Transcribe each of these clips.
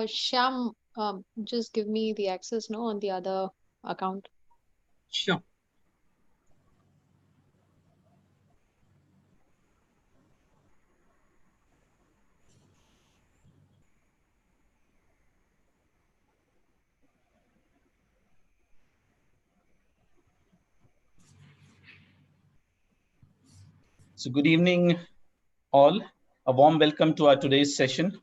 Shyam, just give me the access, no, on the other account. Sure. So good evening, all. A warm welcome to our today's session.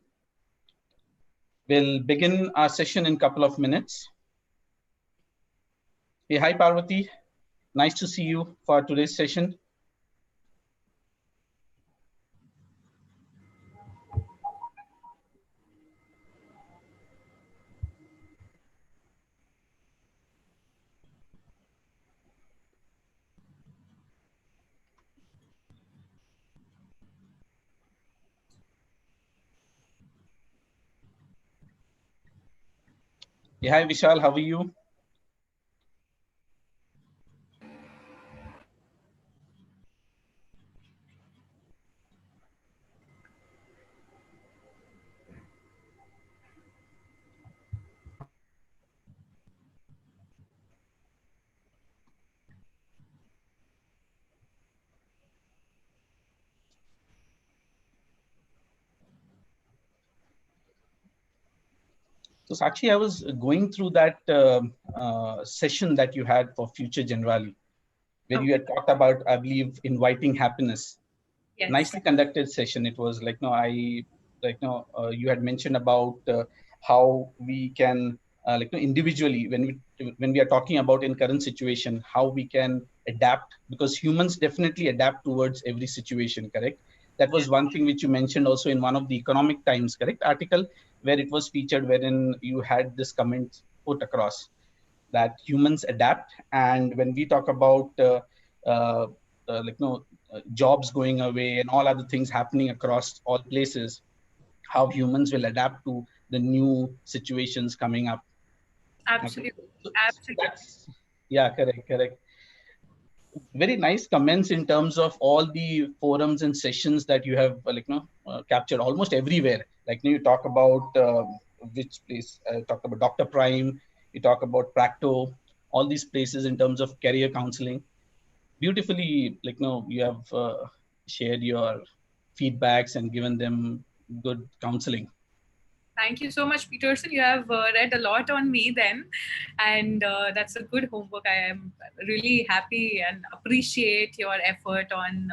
We'll begin our session in a couple of minutes. Hey, hi, Parvati. Nice to see you for today's session. Hey, hi, Vishal. How are you? So Sakshi, I was going through that session that you had for Future Generali, where you had talked about, I believe, inviting happiness. Yes. Nicely conducted session. It was like, no, you had mentioned about how we can, individually, when we are talking about in current situation, how we can adapt, because humans definitely adapt towards every situation, correct? That was one thing which you mentioned also in one of the Economic Times, correct, article, where it was featured, wherein you had this comment put across that humans adapt. And when we talk about uh, jobs going away and all other things happening across all places, how humans will adapt to the new situations coming up. Okay. Absolutely. So Absolutely. that's, yeah, correct. Very nice comments in terms of all the forums and sessions that you have captured almost everywhere. Like, you talk about which place, talk about Dr. Prime, you talk about Practo, all these places in terms of career counseling. Beautifully, you have shared your feedbacks and given them good counseling. Thank you so much, Peterson. You have read a lot on me then, and that's a good homework. I am really happy and appreciate your effort on,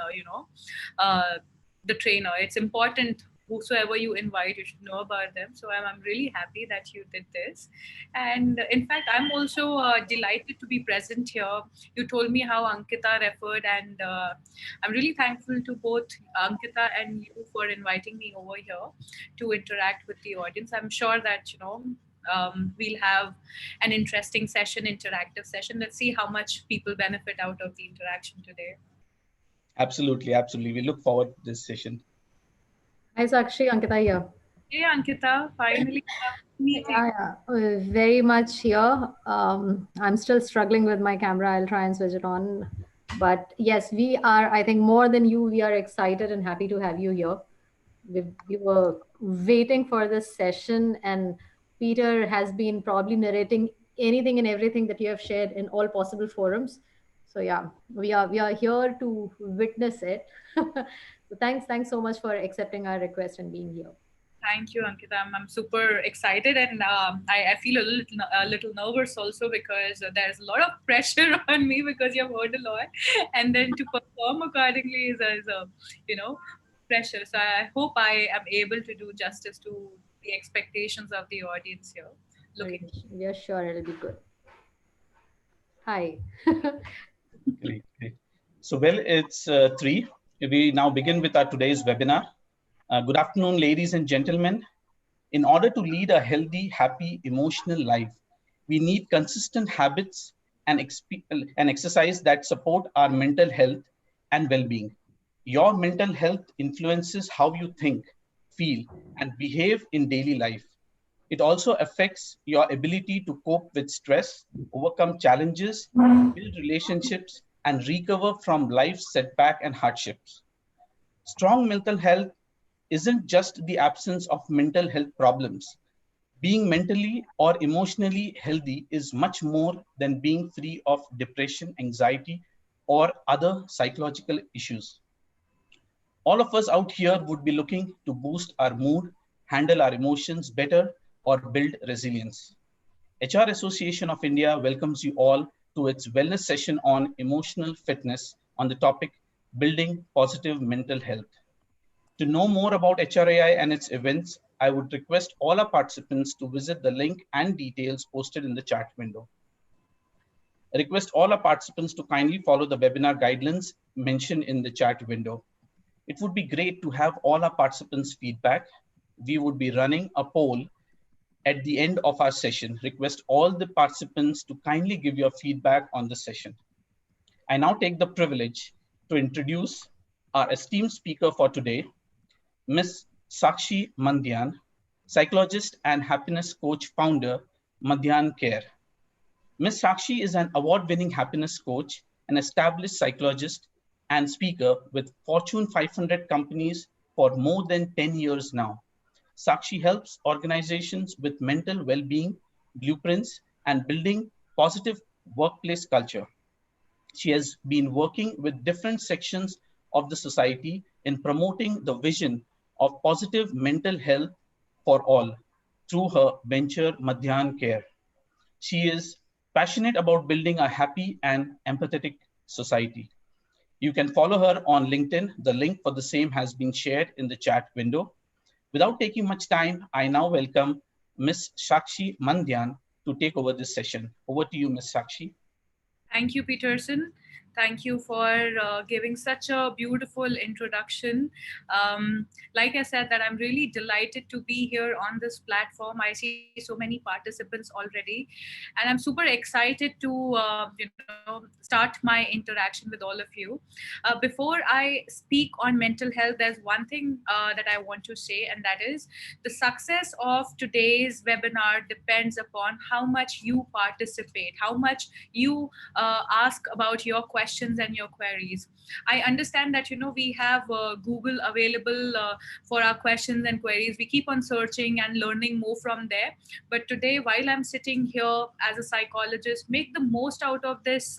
uh, the trainer. It's important. Whosoever you invite, you should know about them. So I'm really happy that you did this. And in fact, I'm also delighted to be present here. You told me how Ankita referred, and I'm really thankful to both Ankita and you for inviting me over here to interact with the audience. I'm sure that we'll have an interesting session, interactive session. Let's see how much people benefit out of the interaction today. Absolutely. We look forward to this session. Hi, Sakshi, Ankita here. Hey, Ankita, finally meeting. Very much here. I'm still struggling with my camera. I'll try and switch it on. But yes, we are, I think, more than you, we are excited and happy to have you here. We were waiting for this session, and Peter has been probably narrating anything and everything that you have shared in all possible forums. So yeah, we are here to witness it. So thanks so much for accepting our request and being here. Thank you, Ankita. I'm super excited, and I feel a little nervous also because there's a lot of pressure on me because you've heard a lot, and then to perform accordingly is a you know pressure. So I hope I am able to do justice to the expectations of the audience here. Looking. We are sure it'll be good. Hi. Great. So, well, it's 3. We now begin with our today's webinar. Good afternoon, ladies and gentlemen. In order to lead a healthy, happy, emotional life, we need consistent habits and exercise that support our mental health and well-being. Your mental health influences how you think, feel, and behave in daily life. It also affects your ability to cope with stress, overcome challenges, build relationships, and recover from life's setback and hardships. Strong mental health isn't just the absence of mental health problems. Being mentally or emotionally healthy is much more than being free of depression, anxiety, or other psychological issues. All of us out here would be looking to boost our mood, handle our emotions better, or build resilience. HR Association of India welcomes you all to its wellness session on emotional fitness on the topic Building Positive Mental Health. To know more about HRAI and its events, I would request all our participants to visit the link and details posted in the chat window. I request all our participants to kindly follow the webinar guidelines mentioned in the chat window. It would be great to have all our participants' feedback. We would be running a poll at the end of our session. Request all the participants to kindly give your feedback on the session. I now take the privilege to introduce our esteemed speaker for today, Ms. Sakshi Mandyan, psychologist and happiness coach founder, Mandyan Care. Ms. Sakshi is an award-winning happiness coach, an established psychologist and speaker with Fortune 500 companies for more than 10 years now. Sakshi helps organizations with mental well-being, blueprints, and building positive workplace culture. She has been working with different sections of the society in promoting the vision of positive mental health for all through her venture Madhyan Care. She is passionate about building a happy and empathetic society. You can follow her on LinkedIn. The link for the same has been shared in the chat window. Without taking much time, I now welcome Ms. Sakshi Mandyan to take over this session. Over to you, Ms. Sakshi. Thank you, Peterson. Thank you for giving such a beautiful introduction. Like I said, that I'm really delighted to be here on this platform. I see so many participants already, and I'm super excited to start my interaction with all of you. Before I speak on mental health, there's one thing that I want to say, and that is the success of today's webinar depends upon how much you participate, how much you ask about your questions and your queries. I understand that we have Google available for our questions and queries. We keep on searching and learning more from there. But today, while I'm sitting here as a psychologist, make the most out of this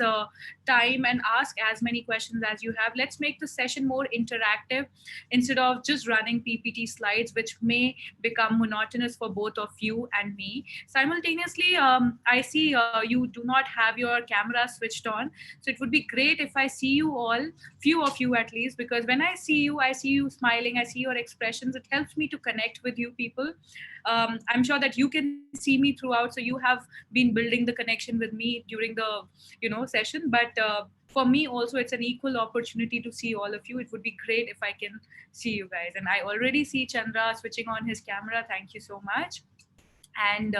time and ask as many questions as you have. Let's make the session more interactive instead of just running PPT slides, which may become monotonous for both of you and me. Simultaneously, I see you do not have your camera switched on. So it would be great if I see you all, few of you at least, because when I see you smiling, I see your expressions. It helps me to connect with you people. I'm sure that you can see me throughout, so you have been building the connection with me during the session. But for me also, it's an equal opportunity to see all of you. It would be great if I can see you guys. And I already see Chandra switching on his camera. Thank you so much. And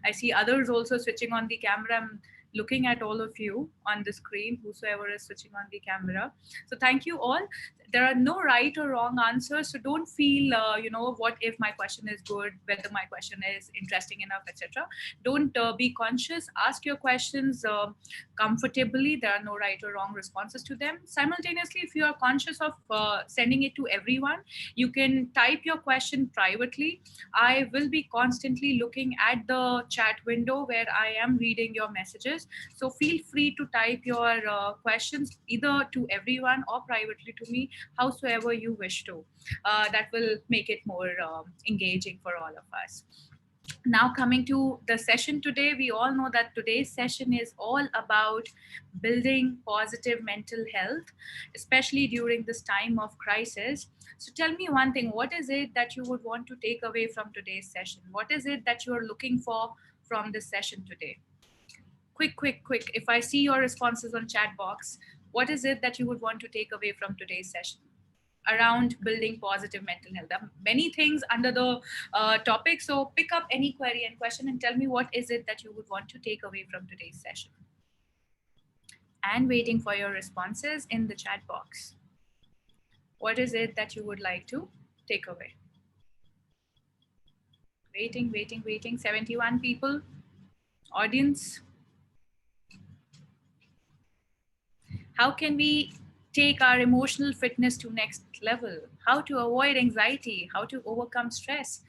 I see others also switching on the camera. I'm looking at all of you on the screen, whosoever is switching on the camera. So thank you all. There are no right or wrong answers, so don't feel what if my question is good, whether my question is interesting enough, etc. Don't be conscious. Ask your questions comfortably. There are no right or wrong responses to them. Simultaneously, if you are conscious of sending it to everyone, you can type your question privately. I will be constantly looking at the chat window where I am reading your messages. So feel free to type your questions either to everyone or privately to me, howsoever you wish to. That will make it more engaging for all of us. Now, coming to the session today, we all know that today's session is all about building positive mental health, especially during this time of crisis. So tell me one thing, what is it that you would want to take away from today's session? What is it that you are looking for from this session today? Quick. If I see your responses on chat box, what is it that you would want to take away from today's session around building positive mental health? There are many things under the topic, so pick up any query and question and tell me what is it that you would want to take away from today's session. And waiting for your responses in the chat box. What is it that you would like to take away? Waiting. 71 people. Audience. How can we take our emotional fitness to next level? How to avoid anxiety? How to overcome stress?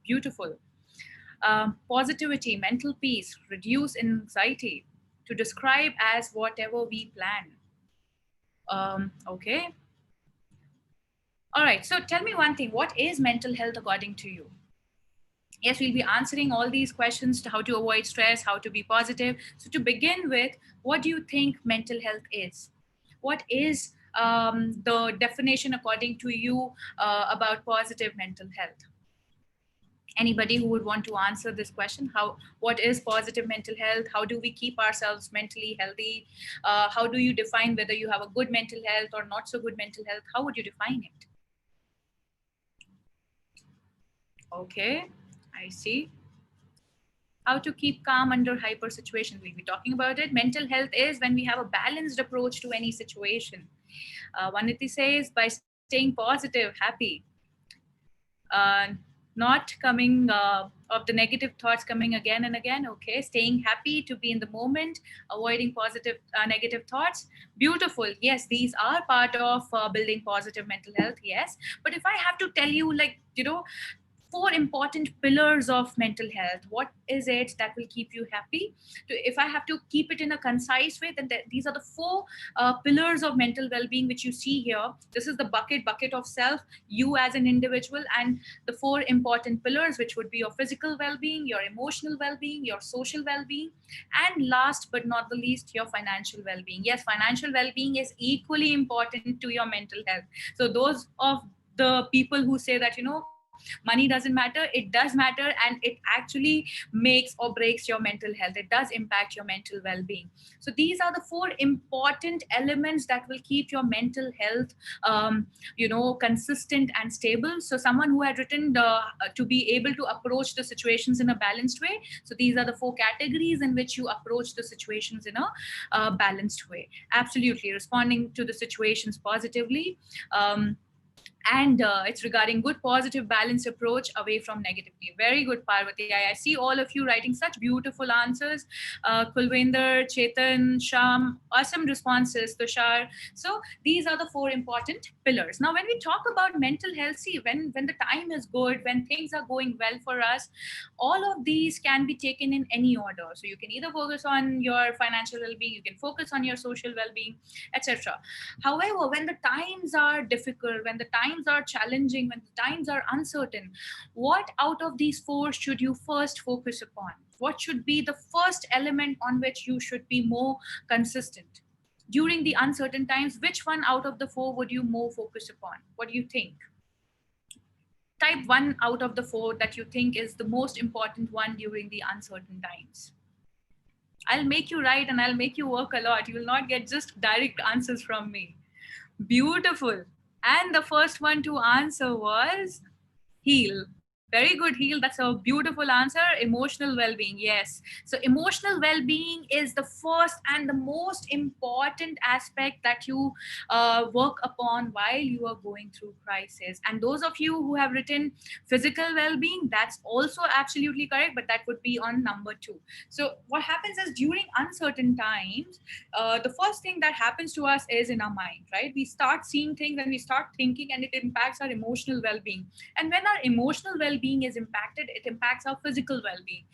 Beautiful. Positivity, mental peace, reduce anxiety, to describe as whatever we plan. Okay. All right. So tell me one thing. What is mental health according to you? Yes, we'll be answering all these questions to how to avoid stress, how to be positive. So to begin with, what do you think mental health is? What is the definition according to you about positive mental health? Anybody who would want to answer this question? What is positive mental health? How do we keep ourselves mentally healthy? How do you define whether you have a good mental health or not so good mental health? How would you define it? Okay, I see. How to keep calm under hyper situations. We'll be talking about it. Mental health is when we have a balanced approach to any situation. Vaniti says by staying positive, happy, uh, not coming of the negative thoughts coming again and again. Okay, staying happy, to be in the moment, avoiding positive negative thoughts. Beautiful. Yes, these are part of building positive mental health. Yes, but if I have to tell you, like, four important pillars of mental health, what is it that will keep you happy? If I have to keep it in a concise way, then these are the four pillars of mental well-being which you see here. This is the bucket of self, you as an individual, and the four important pillars, which would be your physical well-being, your emotional well-being, your social well-being, and last but not the least, your financial well-being. Yes, financial well-being is equally important to your mental health. So those of the people who say that money doesn't matter, it does matter, and it actually makes or breaks your mental health. It does impact your mental well-being. So these are the four important elements that will keep your mental health consistent and stable. So someone who had written to be able to approach the situations in a balanced way. So these are the four categories in which you approach the situations in a balanced way. Absolutely, responding to the situations positively. And it's regarding good, positive, balanced approach away from negativity. Very good, Parvati. I see all of you writing such beautiful answers. Kulvinder, Chetan, Sham, awesome responses, Tushar. So these are the four important pillars. Now, when we talk about mental health, see, when the time is good, when things are going well for us, all of these can be taken in any order. So you can either focus on your financial well-being, you can focus on your social well-being, etc. However, when the times are difficult, when the times are challenging, when the times are uncertain, what out of these four should you first focus upon? What should be the first element on which you should be more consistent? During the uncertain times, which one out of the four would you more focus upon? What do you think? Type one out of the four that you think is the most important one during the uncertain times. I'll make you write and I'll make you work a lot. You will not get just direct answers from me. Beautiful. And the first one to answer was heal. Very good, heal. That's a beautiful answer. Emotional well-being. Yes. So emotional well-being is the first and the most important aspect that you work upon while you are going through crisis. And those of you who have written physical well-being, that's also absolutely correct, but that would be on number two. So what happens is during uncertain times, the first thing that happens to us is in our mind, right? We start seeing things and we start thinking, and it impacts our emotional well-being. And when our emotional well-being is impacted, it impacts our physical well-being,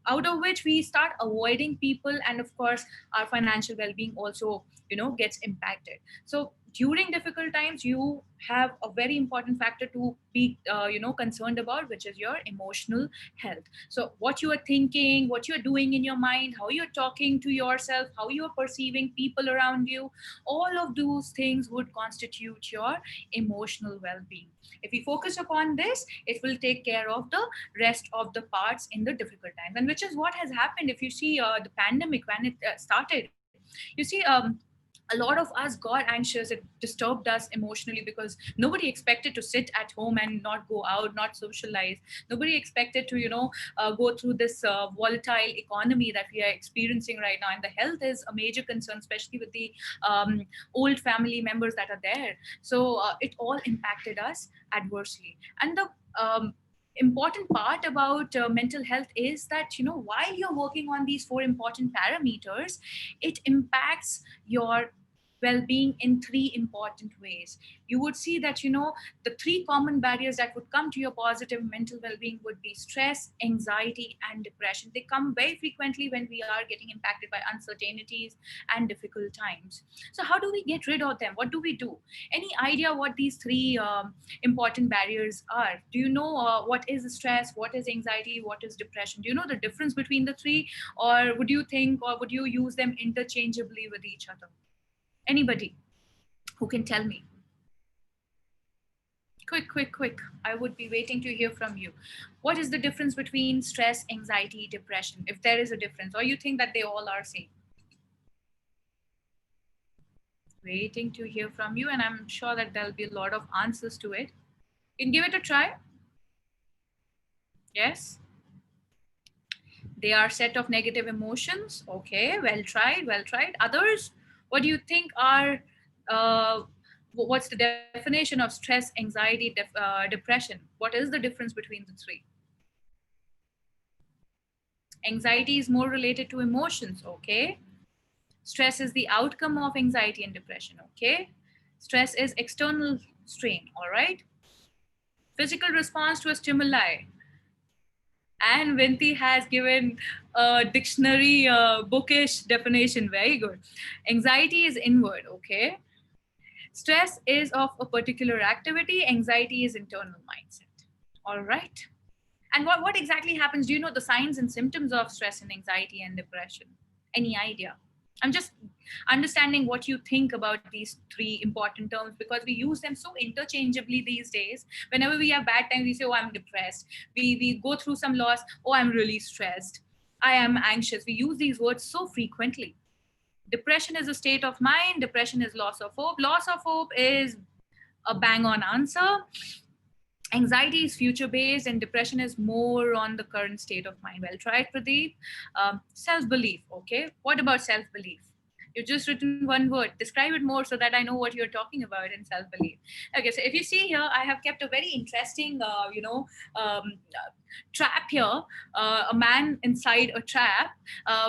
out of which we start avoiding people, and of course our financial well-being also gets impacted. So during difficult times, you have a very important factor to be concerned about, which is your emotional health. So what you are thinking, what you're doing in your mind, how you're talking to yourself, how you're perceiving people around you, all of those things would constitute your emotional well-being. If we focus upon this, it will take care of the rest of the parts in the difficult times, and which is what has happened. If you see the pandemic, when it started, you see a lot of us got anxious. It disturbed us emotionally because nobody expected to sit at home and not go out, not socialize. Nobody expected to go through this volatile economy that we are experiencing right now, and the health is a major concern, especially with the old family members that are there. So it all impacted us adversely. And the important part about mental health is that while you're working on these four important parameters, it impacts your well-being in three important ways. You would see that, the three common barriers that would come to your positive mental well-being would be stress, anxiety, and depression. They come very frequently when we are getting impacted by uncertainties and difficult times. So how do we get rid of them? What do we do? Any idea what these three important barriers are? Do you know what is stress, what is anxiety, what is depression? Do you know the difference between the three, or would you think, or would you use them interchangeably with each other? Anybody who can tell me? Quick, quick, quick. I would be waiting to hear from you. What is the difference between stress, anxiety, depression, if there is a difference, or you think that they all are same? Waiting to hear from you, and I'm sure that there'll be a lot of answers to it. You can give it a try. Yes, they are set of negative emotions. Okay, well tried, well tried. Others, what do you think are what's the definition of stress, anxiety, depression? What is the difference between the three? Anxiety is more related to emotions. Okay, stress is the outcome of anxiety and depression. Okay, stress is external strain. All right, physical response to a stimuli. And Vinti has given a dictionary bookish definition. Very good. Anxiety is inward. Okay, stress is of a particular activity, anxiety is internal mindset. All right. And what exactly happens? Do you know the signs and symptoms of stress and anxiety and depression? Any idea? I'm just understanding what you think about these three important terms, because we use them so interchangeably these days. Whenever we have bad times, we say, oh, I'm depressed. We go through some loss, oh, I'm really stressed. I am anxious. We use these words so frequently. Depression is a state of mind. Depression is loss of hope. Loss of hope is a bang on answer. Anxiety is future based, and depression is more on the current state of mind. Well tried, Pradeep. Self belief. Okay. What about self belief? You've just written one word. Describe it more so that I know what you're talking about in self belief. Okay. So if you see here, I have kept a very interesting, trap here. A man inside a trap,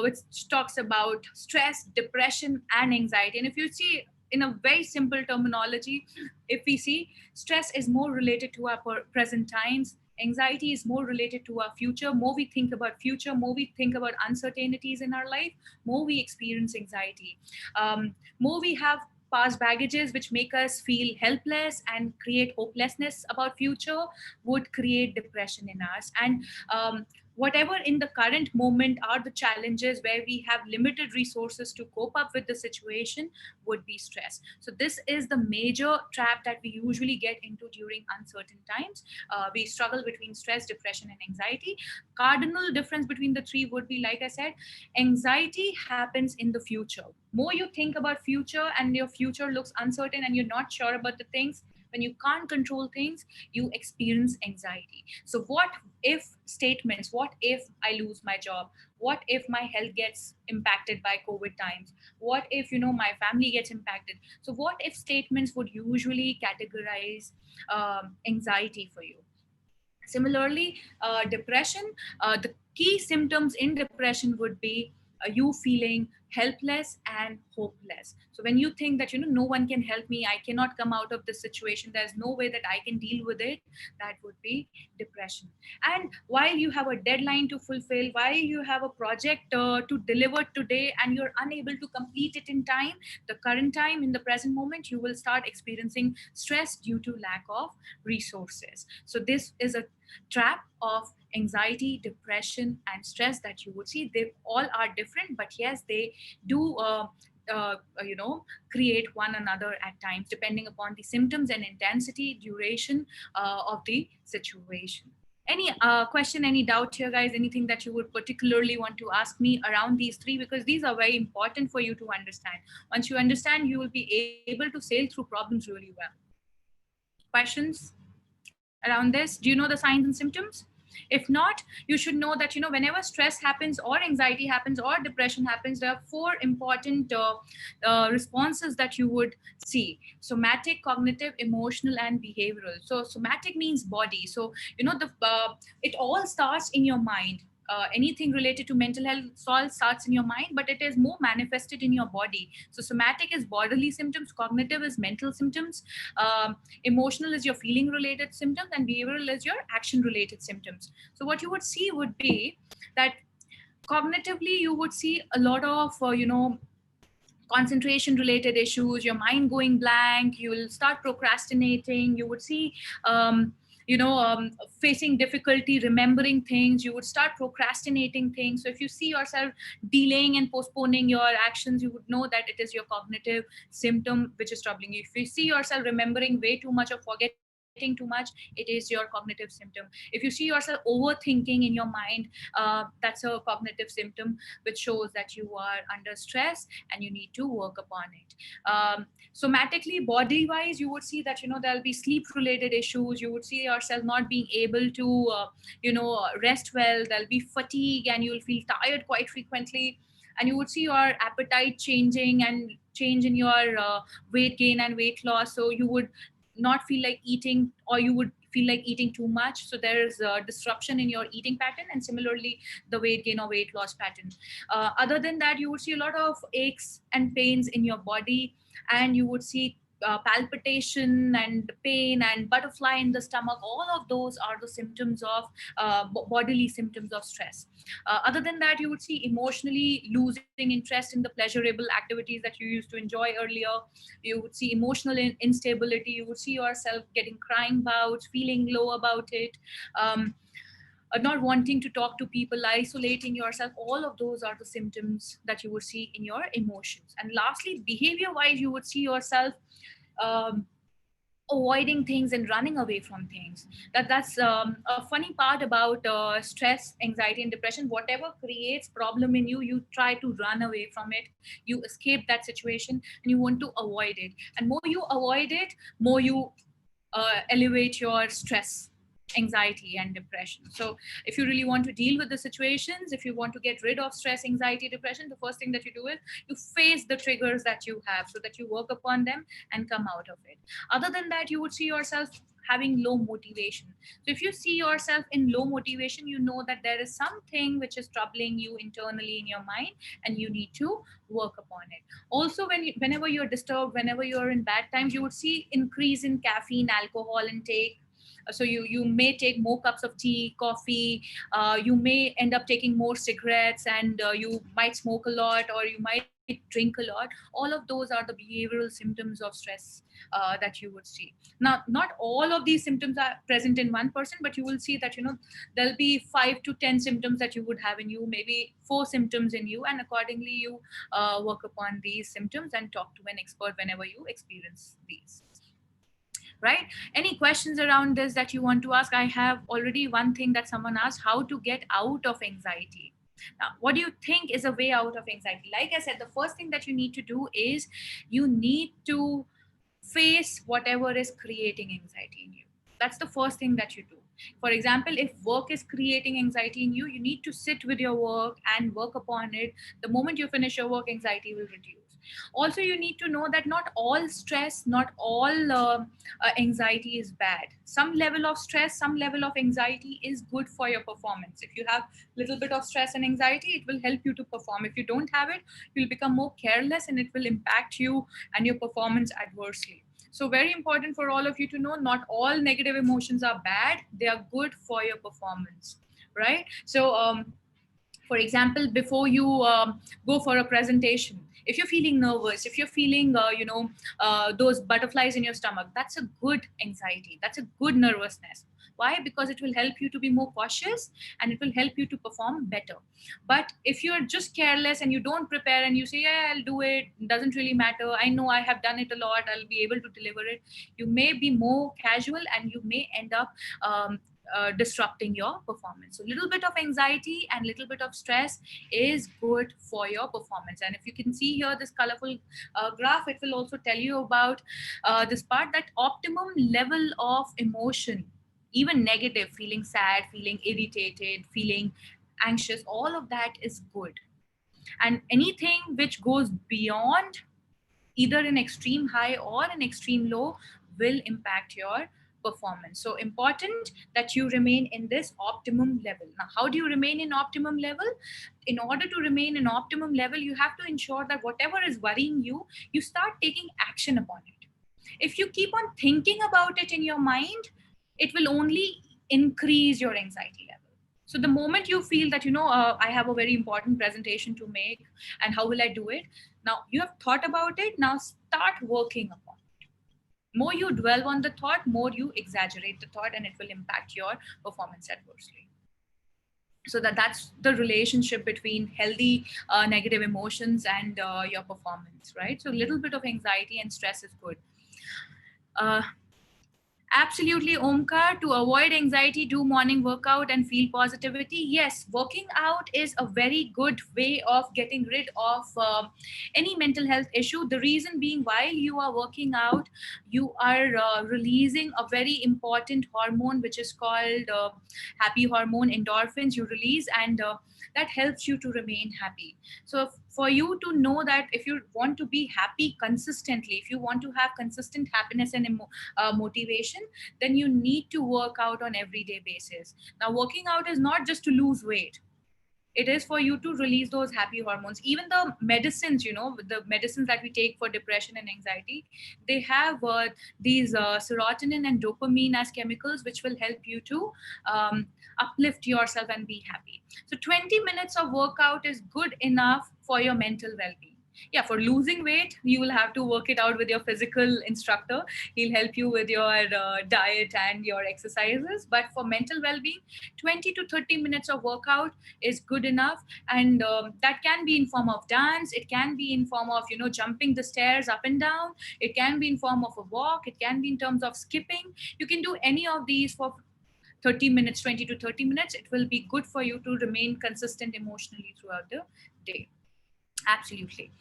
which talks about stress, depression, and anxiety. And if you see, in a very simple terminology, if we see, stress is more related to our present times, anxiety is more related to our future. More we think about future, more we think about uncertainties in our life, more we experience anxiety. More we have past baggages which make us feel helpless and create hopelessness about future, would create depression in us. And whatever in the current moment are the challenges where we have limited resources to cope up with the situation, would be stress. So this is the major trap that we usually get into during uncertain times. We struggle between stress, depression, and anxiety. Cardinal difference between the three would be, like I said, anxiety happens in the future. More you think about future and your future looks uncertain and you're not sure about the things, when you can't control things, you experience anxiety. So what if statements, what if I lose my job, what if my health gets impacted by COVID times, what if my family gets impacted? So what if statements would usually categorize anxiety for you. Similarly, depression, the key symptoms in depression would be you feeling helpless and hopeless. So when you think that no one can help me, I cannot come out of this situation, there's no way that I can deal with it, that would be depression. And while you have a deadline to fulfill, while you have a project to deliver today and you're unable to complete it in time, the current time, in the present moment, you will start experiencing stress due to lack of resources. So this is a trap of anxiety, depression, and stress that you would see. They all are different, but yes, they do create one another at times, depending upon the symptoms and intensity, duration of the situation. Any question, any doubt here, guys? Anything that you would particularly want to ask me around these three? Because these are very important for you to understand. Once you understand, you will be able to sail through problems really well. Questions around this? Do you know the signs and symptoms? If not, you should know that whenever stress happens or anxiety happens or depression happens, there are four important responses that you would see: somatic, cognitive, emotional, and behavioral. So somatic means body. So the it all starts in your mind. anything related to mental health all starts in your mind, but it is more manifested in your body. So somatic is bodily symptoms, cognitive is mental symptoms, emotional is your feeling related symptoms, and behavioral is your action related symptoms. So what you would see would be that cognitively you would see a lot of concentration related issues, your mind going blank, you will start procrastinating, you would see facing difficulty remembering things, you would start procrastinating things. So if you see yourself delaying and postponing your actions, you would know that it is your cognitive symptom which is troubling you. If you see yourself remembering way too much or forgetting too much, it is your cognitive symptom. If you see yourself overthinking in your mind, that's a cognitive symptom which shows that you are under stress and you need to work upon it. Somatically, body wise, you would see that there'll be sleep related issues, you would see yourself not being able to rest well, there'll be fatigue and you'll feel tired quite frequently, and you would see your appetite changing and change in your weight gain and weight loss. So you would not feel like eating, or you would feel like eating too much. So there's a disruption in your eating pattern, and similarly the weight gain or weight loss pattern. Other than that, you would see a lot of aches and pains in your body, and you would see palpitation and pain and butterfly in the stomach. All of those are the symptoms of bodily symptoms of stress. Other than that, you would see emotionally losing interest in the pleasurable activities that you used to enjoy earlier. You would see emotional instability, you would see yourself getting crying bouts, feeling low about it, not wanting to talk to people, isolating yourself. All of those are the symptoms that you would see in your emotions. And lastly, behavior wise, you would see yourself um, avoiding things and running away from things. That's a funny part about stress, anxiety and depression. Whatever creates problem in you, you try to run away from it, you escape that situation, and you want to avoid it. And more you avoid it, more you elevate your stress, anxiety and depression. So if you really want to deal with the situations, if you want to get rid of stress, anxiety, depression, the first thing that you do is you face the triggers that you have, so that you work upon them and come out of it. Other than that, you would see yourself having low motivation. So if you see yourself in low motivation, you know that there is something which is troubling you internally in your mind, and you need to work upon it. Also, whenever you're disturbed, whenever you're in bad times, you would see increase in caffeine, alcohol intake. So you may take more cups of tea, coffee, you may end up taking more cigarettes, and you might smoke a lot, or you might drink a lot. All of those are the behavioral symptoms of stress that you would see. Now, not all of these symptoms are present in one person, but you will see that there'll be 5 to 10 symptoms that you would have in you, maybe 4 symptoms in you, and accordingly you work upon these symptoms and talk to an expert whenever you experience these. Right? Any questions around this that you want to ask? I have already one thing that someone asked: how to get out of anxiety. Now, what do you think is a way out of anxiety? Like I said, the first thing that you need to do is you need to face whatever is creating anxiety in you. That's the first thing that you do. For example, if work is creating anxiety in you, you need to sit with your work and work upon it. The moment you finish your work, anxiety will reduce. Also, you need to know that not all stress, not all anxiety is bad. Some level of stress, some level of anxiety is good for your performance. If you have little bit of stress and anxiety, it will help you to perform. If you don't have it, you'll become more careless, and it will impact you and your performance adversely. So very important for all of you to know, not all negative emotions are bad, they are good for your performance, right? So for example, before you go for a presentation, if you're feeling nervous, if you're feeling those butterflies in your stomach, that's a good anxiety, that's a good nervousness. Why? Because it will help you to be more cautious, and it will help you to perform better. But if you're just careless and you don't prepare and you say, yeah, I'll do it, doesn't really matter, I know I have done it a lot, I'll be able to deliver it, you may be more casual, and you may end up disrupting your performance. So little bit of anxiety and little bit of stress is good for your performance. And if you can see here this colorful graph, it will also tell you about this part, that optimum level of emotion, even negative, feeling sad, feeling irritated, feeling anxious, all of that is good. And anything which goes beyond either an extreme high or an extreme low will impact your performance. So important that you remain in this optimum level. Now, how do you remain in optimum level? In order to remain in optimum level, you have to ensure that whatever is worrying you, you start taking action upon it. If you keep on thinking about it in your mind, it will only increase your anxiety level. So the moment you feel that, I have a very important presentation to make, and how will I do it? Now you have thought about it, now start working upon it. More you dwell on the thought, more you exaggerate the thought, and it will impact your performance adversely. So that's the relationship between healthy negative emotions and your performance, right? So a little bit of anxiety and stress is good. uh, Absolutely, Omkar. To avoid anxiety, do morning workout and feel positivity. Yes, working out is a very good way of getting rid of any mental health issue. The reason being, while you are working out, you are releasing a very important hormone, which is called happy hormone, endorphins. You release, and that helps you to remain happy. So, for you to know that if you want to be happy consistently, if you want to have consistent happiness and motivation, then you need to work out on everyday basis. Now working out is not just to lose weight, it is for you to release those happy hormones. Even the medicines, the medicines that we take for depression and anxiety, they have these serotonin and dopamine as chemicals, which will help you to uplift yourself and be happy. So 20 minutes of workout is good enough for your mental well-being. Yeah, for losing weight, you will have to work it out with your physical instructor. He'll help you with your diet and your exercises. But for mental well-being, 20 to 30 minutes of workout is good enough. And that can be in form of dance, it can be in form of jumping the stairs up and down, it can be in form of a walk, it can be in terms of skipping. You can do any of these for 30 minutes, 20 to 30 minutes. It will be good for you to remain consistent emotionally throughout the day. Absolutely.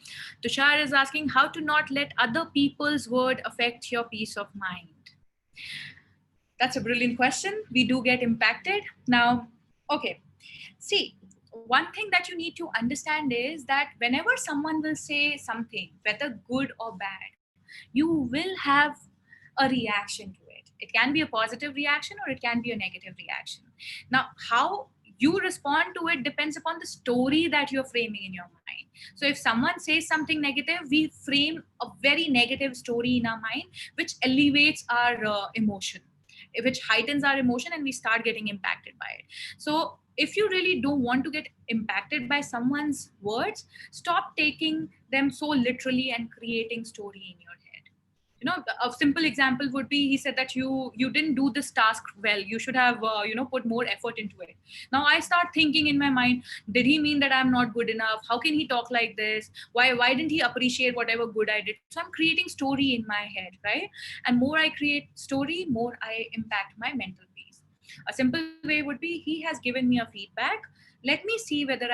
Tushar is asking how to not let other people's word affect your peace of mind. That's a brilliant question. We do get impacted. Now, okay. See, one thing that you need to understand is that whenever someone will say something, whether good or bad, you will have a reaction to it. It can be a positive reaction or it can be a negative reaction. Now, how you respond to it depends upon the story that you're framing in your mind. So if someone says something negative, we frame a very negative story in our mind, which elevates our emotion, which heightens our emotion, and we start getting impacted by it. So if you really don't want to get impacted by someone's words, stop taking them so literally and creating story in your head. A simple example would be, he said that you didn't do this task well, you should have put more effort into it. Now I start thinking in my mind, did he mean that I'm not good enough? How can he talk like this? Why didn't he appreciate whatever good I did? So I'm creating story in my head, right? And more I create story, more I impact my mental peace. A simple way would be, he has given me a feedback, let me see whether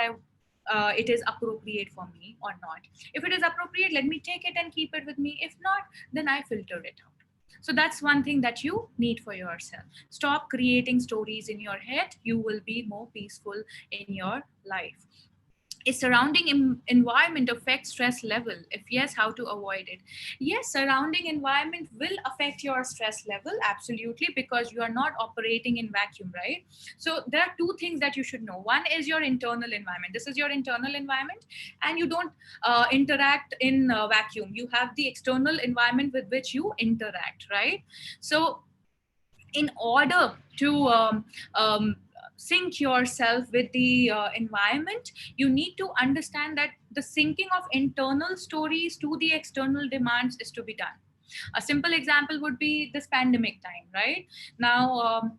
it is appropriate for me or not. If it is appropriate, let me take it and keep it with me. If not, then I filter it out. So that's one thing that you need for yourself. Stop creating stories in your head. You will be more peaceful in your life. Is surrounding environment affect stress level? If yes, how to avoid it? Yes, surrounding environment will affect your stress level, absolutely, because you are not operating in vacuum, right? So there are two things that you should know. One is your internal environment. This is your internal environment, and you don't interact in vacuum. You have the external environment with which you interact, right? So in order to sync yourself with the environment, you need to understand that the syncing of internal stories to the external demands is to be done. A simple example would be this pandemic time, right? Now,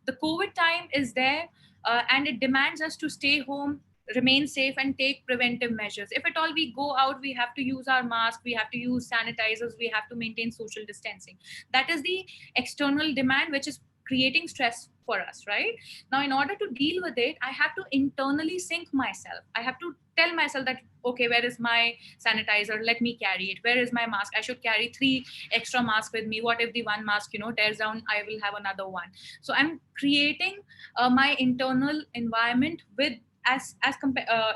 the COVID time is there, and it demands us to stay home, remain safe, and take preventive measures. If at all we go out, we have to use our mask, we have to use sanitizers, we have to maintain social distancing. That is the external demand, which is creating stress for us, right? Now, in order to deal with it, I have to internally sync myself. I have to tell myself that, okay, where is my sanitizer? Let me carry it. Where is my mask? I should carry 3 extra masks with me. What if the one mask, tears down? I will have another one. So I'm creating my internal environment with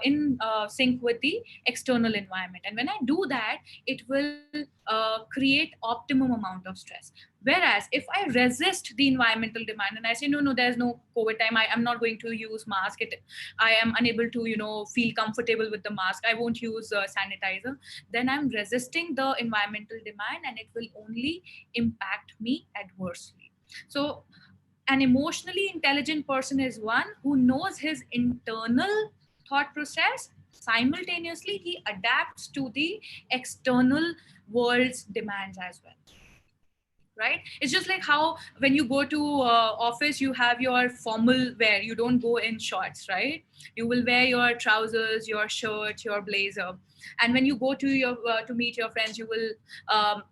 in sync with the external environment. And when I do that, it will create optimum amount of stress. Whereas if I resist the environmental demand and I say, no, no, there's no COVID time, I am not going to use mask, I am unable to, feel comfortable with the mask, I won't use sanitizer, then I'm resisting the environmental demand, and it will only impact me adversely. So an emotionally intelligent person is one who knows his internal thought process. Simultaneously, he adapts to the external world's demands as well. Right? It's just like how when you go to office, you have your formal wear. You don't go in shorts, right? You will wear your trousers, your shirt, your blazer. And when you go to your to meet your friends, you will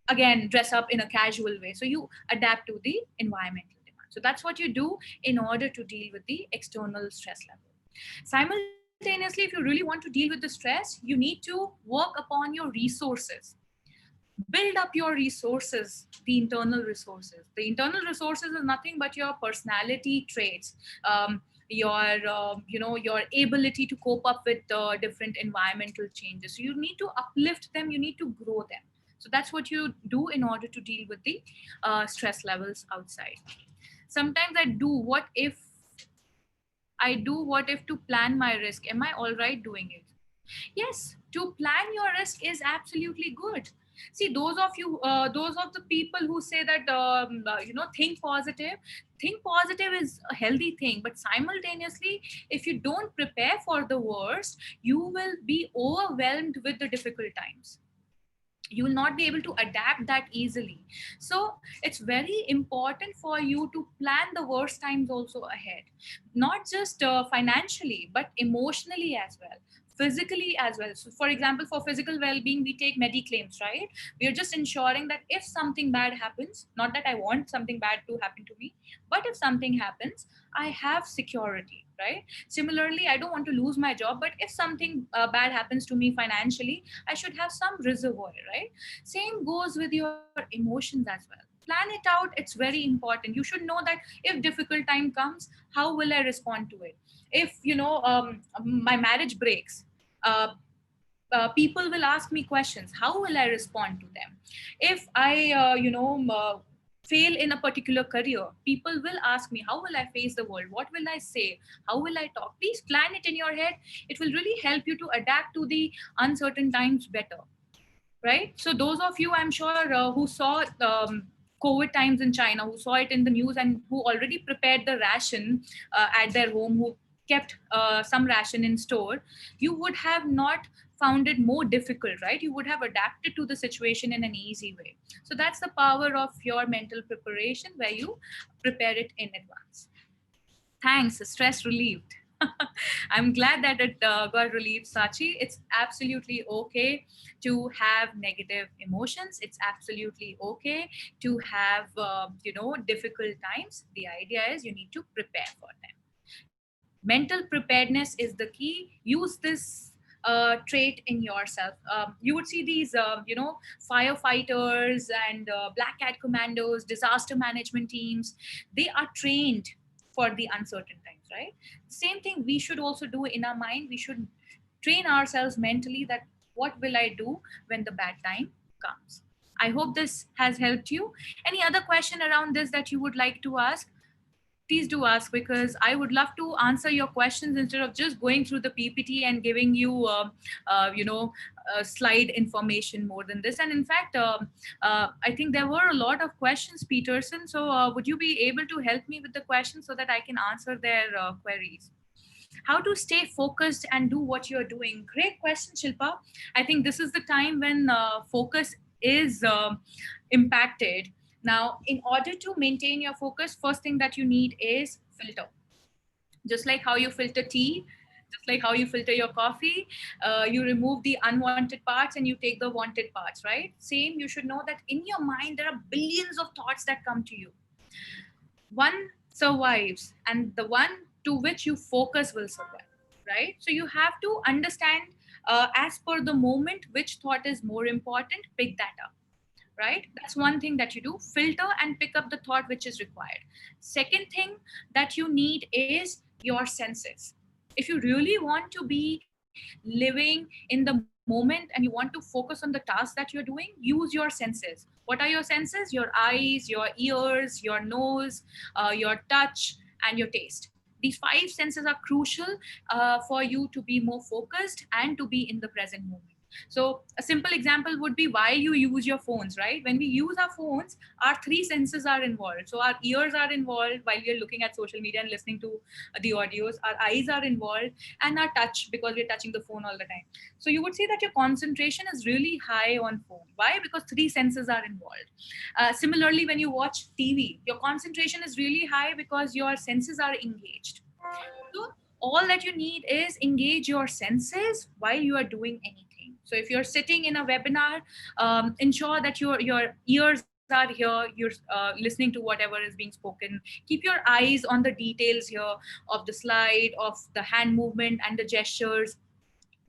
again dress up in a casual way. So you adapt to the environmental demand. So that's what you do in order to deal with the external stress level. Simultaneously, if you really want to deal with the stress, you need to work upon your resources. Build up your resources, the internal resources. The internal resources is nothing but your personality traits, your your ability to cope up with different environmental changes. So you need to uplift them, you need to grow them. So that's what you do in order to deal with the stress levels outside. Sometimes I do what if to plan my risk. Am I all right doing it? Yes, to plan your risk is absolutely good. See, those of the people who say that think positive. Think positive is a healthy thing, but simultaneously, if you don't prepare for the worst, you will be overwhelmed with the difficult times. You will not be able to adapt that easily. So it's very important for you to plan the worst times also ahead, not just financially but emotionally as well, physically as well. So for example, for physical well-being, we take mediclaims, right? We are just ensuring that if something bad happens, not that I want something bad to happen to me, but if something happens, I have security, right? Similarly, I don't want to lose my job, but if something bad happens to me financially, I should have some reservoir, right? Same goes with your emotions as well. Plan it out. It's very important. You should know that if difficult time comes, how will I respond to it? If my marriage breaks, uh, people will ask me questions. How will I respond to them? If I, fail in a particular career, people will ask me, how will I face the world? What will I say? How will I talk? Please plan it in your head. It will really help you to adapt to the uncertain times better, right? So those of you, I'm sure, who saw COVID times in China, who saw it in the news, and who already prepared the ration at their home, who kept some ration in store, you would have not found it more difficult, right? You would have adapted to the situation in an easy way. So that's the power of your mental preparation, where you prepare it in advance. Thanks, stress relieved. I'm glad that it got relieved, Sachi. It's absolutely okay to have negative emotions. It's absolutely okay to have, difficult times. The idea is you need to prepare for them. Mental preparedness is the key. Use this trait in yourself. You would see these, firefighters and black cat commandos, disaster management teams. They are trained for the uncertain times, right? Same thing we should also do in our mind. We should train ourselves mentally that what will I do when the bad time comes. I hope this has helped you. Any other question around this that you would like to ask? Please do ask, because I would love to answer your questions instead of just going through the PPT and giving you, slide information more than this. And in fact, I think there were a lot of questions, Peterson. So would you be able to help me with the questions so that I can answer their queries? How to stay focused and do what you're doing? Great question, Shilpa. I think this is the time when focus is impacted. Now, in order to maintain your focus, first thing that you need is filter. Just like how you filter tea, just like how you filter your coffee, you remove the unwanted parts and you take the wanted parts, right? Same, you should know that in your mind, there are billions of thoughts that come to you. One survives, and the one to which you focus will survive, right? So you have to understand, as per the moment, which thought is more important, pick that up, right? That's one thing that you do. Filter and pick up the thought which is required. Second thing that you need is your senses. If you really want to be living in the moment and you want to focus on the task that you're doing, use your senses. What are your senses? Your eyes, your ears, your nose, your touch, and your taste. These five senses are crucial for you to be more focused and to be in the present moment. So a simple example would be why you use your phones, right? When we use our phones, our three senses are involved. So our ears are involved while we are looking at social media and listening to the audios. Our eyes are involved, and our touch, because we're touching the phone all the time. So you would see that your concentration is really high on phone. Why? Because three senses are involved. Similarly, when you watch TV, your concentration is really high because your senses are engaged. So all that you need is engage your senses while you are doing anything. So if you're sitting in a webinar, ensure that your ears are here, you're listening to whatever is being spoken. Keep your eyes on the details here of the slide, of the hand movement and the gestures.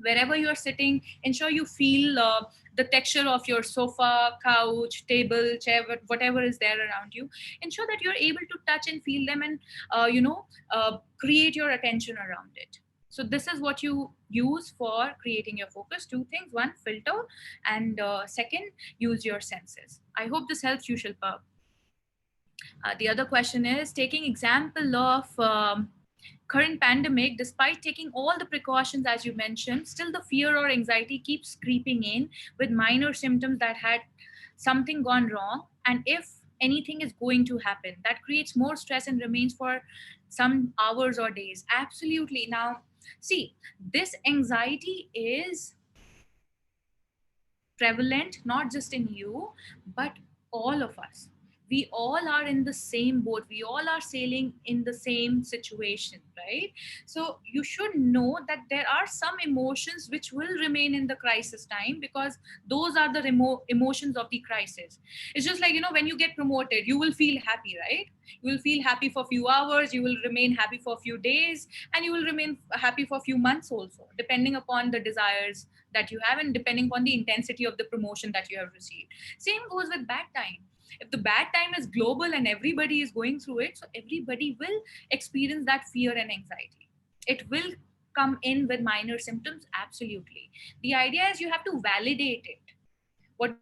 Wherever you're sitting, ensure you feel the texture of your sofa, couch, table, chair, whatever is there around you. Ensure that you're able to touch and feel them, and create your attention around it. So this is what you use for creating your focus. Two things: one, filter, and second, use your senses. I hope this helps you, Shilpa. The other question is, taking example of current pandemic, despite taking all the precautions as you mentioned, still the fear or anxiety keeps creeping in with minor symptoms that had something gone wrong, and if anything is going to happen, that creates more stress and remains for some hours or days. Absolutely. Now, see, this anxiety is prevalent not just in you, but all of us. We all are in the same boat, we all are sailing in the same situation, right? So you should know that there are some emotions which will remain in the crisis time, because those are the emotions of the crisis. It's just like, when you get promoted, you will feel happy, right? You will feel happy for a few hours, you will remain happy for a few days, and you will remain happy for a few months also, depending upon the desires that you have and depending upon the intensity of the promotion that you have received. Same goes with bad time. If the bad time is global and everybody is going through it, so everybody will experience that fear and anxiety. It will come in with minor symptoms, absolutely. The idea is you have to validate it. What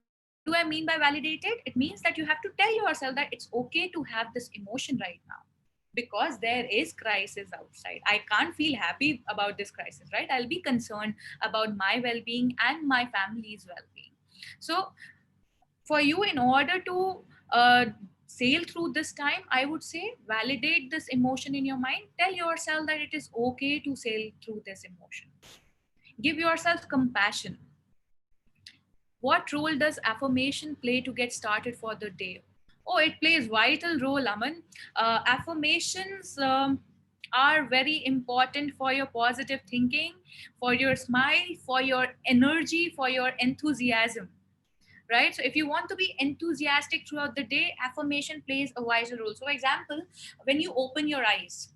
do I mean by validate it? It means that you have to tell yourself that it's okay to have this emotion right now, because there is crisis outside. I can't feel happy about this crisis, right? I'll be concerned about my well-being and my family's well-being. So for you, in order to sail through this time, I would say validate this emotion in your mind. Tell yourself that it is okay to sail through this emotion. Give yourself compassion. What role does affirmation play to get started for the day? Oh, it plays vital role, Aman. Affirmations are very important for your positive thinking, for your smile, for your energy, for your enthusiasm, right? So if you want to be enthusiastic throughout the day, affirmation plays a vital role. So example, when you open your eyes,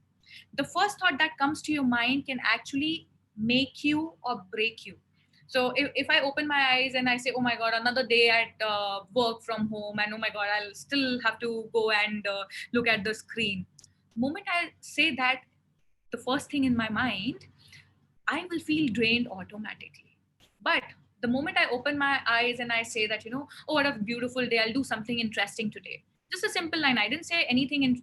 the first thought that comes to your mind can actually make you or break you. So if I open my eyes and I say, oh my god, another day at work from home, and oh my god, I'll still have to go and look at the screen. The moment I say that, the first thing in my mind, I will feel drained automatically. But the moment I open my eyes and I say that, oh, what a beautiful day, I'll do something interesting today. Just a simple line. I didn't say anything in,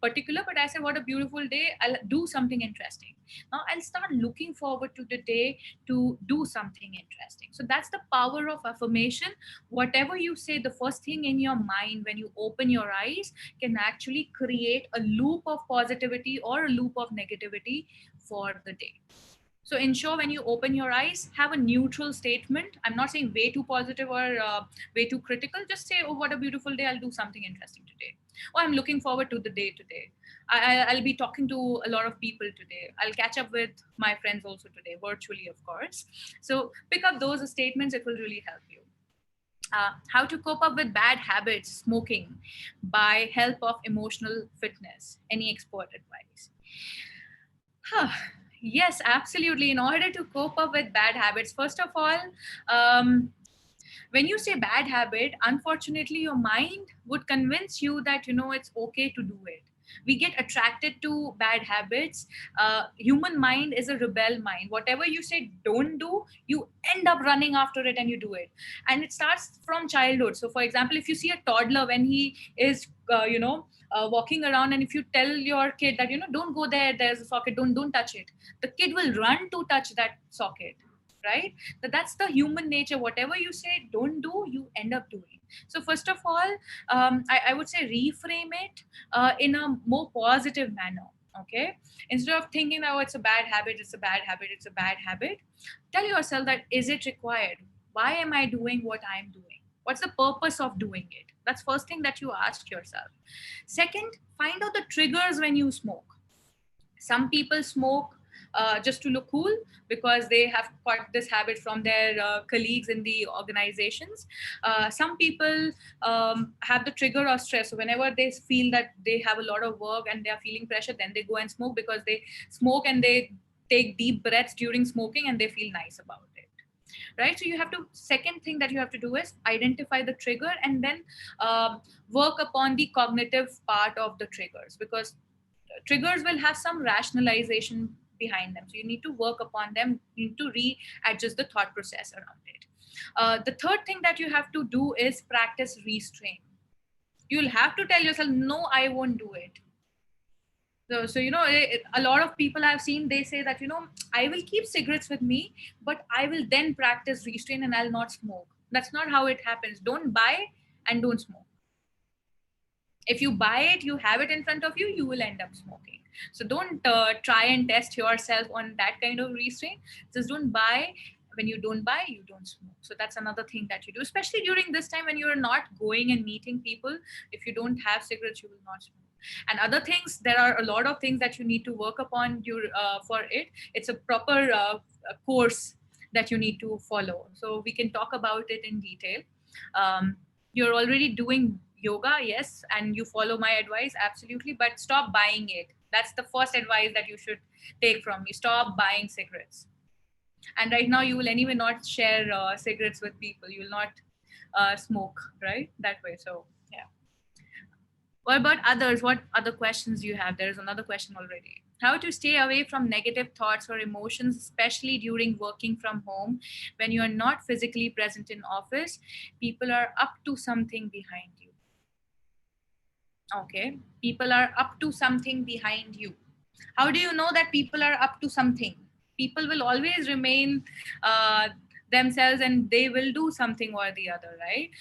particular, but I said, what a beautiful day, I'll do something interesting. Now I'll start looking forward to the day to do something interesting. So that's the power of affirmation. Whatever you say, the first thing in your mind when you open your eyes can actually create a loop of positivity or a loop of negativity for the day. So ensure when you open your eyes, have a neutral statement. I'm not saying way too positive or way too critical. Just say, oh, what a beautiful day. I'll do something interesting today. Oh, I'm looking forward to the day today. I'll be talking to a lot of people today. I'll catch up with my friends also today, virtually, of course. So pick up those statements. It will really help you. How to cope up with bad habits, smoking, by help of emotional fitness. Any expert advice? Yes, absolutely. In order to cope up with bad habits, first of all, um, When you say bad habit, unfortunately your mind would convince you that it's okay to do it. We get attracted to bad habits. Human mind is a rebel mind. Whatever you say don't do, you end up running after it and you do it. And it starts from childhood. So for example, if you see a toddler when he is walking around, and if you tell your kid that don't go there, there's a socket, don't touch it, the kid will run to touch that socket, right? That's the human nature. Whatever you say don't do, you end up doing. So first of all, I would say reframe it in a more positive manner. Okay, instead of thinking that, oh, it's a bad habit, it's a bad habit, it's a bad habit, tell yourself that, is it required? Why am I doing what I'm doing? What's the purpose of doing it? That's first thing that you ask yourself. Second, find out the triggers when you smoke. Some people smoke just to look cool because they have got this habit from their colleagues in the organizations. Some people have the trigger of stress. So whenever they feel that they have a lot of work and they are feeling pressure, then they go and smoke, because they smoke and they take deep breaths during smoking and they feel nice about it. Right? So you have to, second thing that you have to do is identify the trigger, and then work upon the cognitive part of the triggers, because triggers will have some rationalization behind them. So you need to work upon them. You need to readjust the thought process around it. The third thing that you have to do is practice restraint. You'll have to tell yourself, no, I won't do it. So a lot of people I've seen, they say that, I will keep cigarettes with me, but I will then practice restraint and I'll not smoke. That's not how it happens. Don't buy and don't smoke. If you buy it, you have it in front of you, you will end up smoking. So don't try and test yourself on that kind of restraint. Just don't buy. When you don't buy, you don't smoke. So that's another thing that you do, especially during this time when you're not going and meeting people. If you don't have cigarettes, you will not smoke. And other things, there are a lot of things that you need to work upon for it. It's a proper course that you need to follow. So we can talk about it in detail. You're already doing yoga, yes, and you follow my advice, absolutely, but stop buying it. That's the first advice that you should take from me. Stop buying cigarettes. And right now you will anyway not share cigarettes with people. You will not smoke, right? That way. So yeah. What about others? What other questions do you have? There is another question already. How to stay away from negative thoughts or emotions, especially during working from home when you are not physically present in office. People are up to something behind you. Okay, people are up to something behind you. How do you know that people are up to something? People will always remain themselves, and they will do something or the other, right?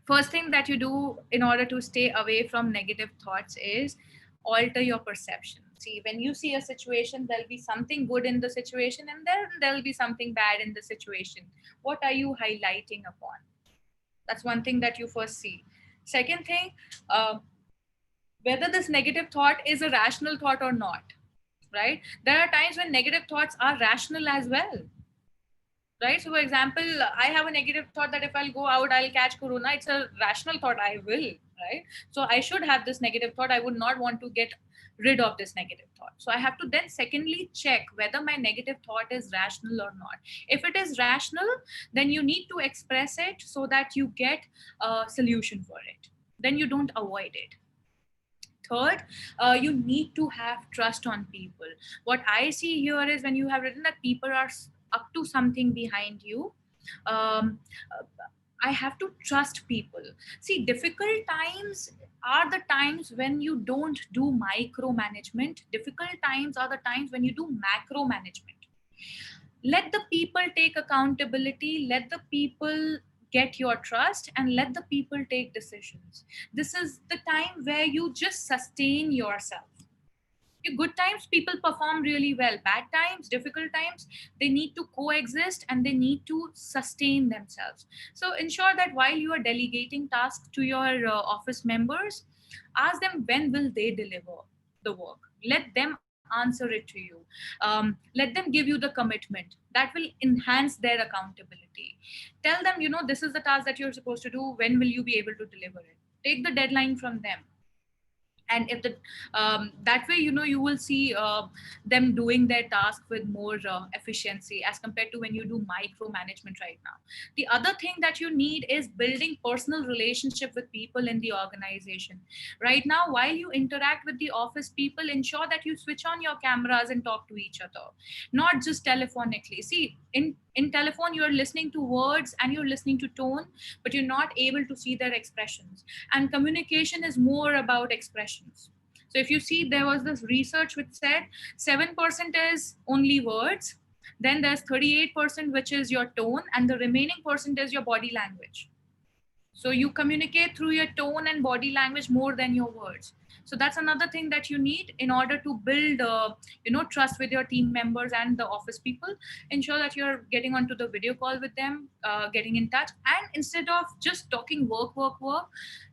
First thing that you do in order to stay away from negative thoughts is alter your perception. See, when you see a situation, there'll be something good in the situation, and then there'll be something bad in the situation. What are you highlighting upon? That's one thing that you first see. Second thing, whether this negative thought is a rational thought or not, right? There are times when negative thoughts are rational as well, right? So for example, I have a negative thought that if I'll go out, I'll catch corona. It's a rational thought, I will, right? So I should have this negative thought. I would not want to get rid of this negative thought. So I have to then secondly check whether my negative thought is rational or not. If it is rational, then you need to express it so that you get a solution for it. Then you don't avoid it. Third, you need to have trust on people. What I see here is when you have written that people are up to something behind you, um, I have to trust people. See, difficult times are the times when you don't do micromanagement. Difficult times are the times when you do macro management. Let the people take accountability. Let the people get your trust, and let the people take decisions. This is the time where you just sustain yourself. In good times, people perform really well. Bad times, difficult times, they need to coexist and they need to sustain themselves. So ensure that while you are delegating tasks to your office members, ask them when will they deliver the work. Let them answer it to you. Let them give you the commitment. That will enhance their accountability. Tell them, this is the task that you're supposed to do. When will you be able to deliver it? Take the deadline from them. And if the that way, you will see them doing their task with more efficiency as compared to when you do micromanagement right now. The other thing that you need is building personal relationship with people in the organization. Right now, while you interact with the office people, ensure that you switch on your cameras and talk to each other, not just telephonically. See, in telephone, you're listening to words and you're listening to tone, but you're not able to see their expressions. And communication is more about expressions. So if you see, there was this research which said 7% is only words, then there's 38% which is your tone, and the remaining percent is your body language. So you communicate through your tone and body language more than your words. So that's another thing that you need in order to build trust with your team members and the office people. Ensure that you're getting onto the video call with them, getting in touch, and instead of just talking work,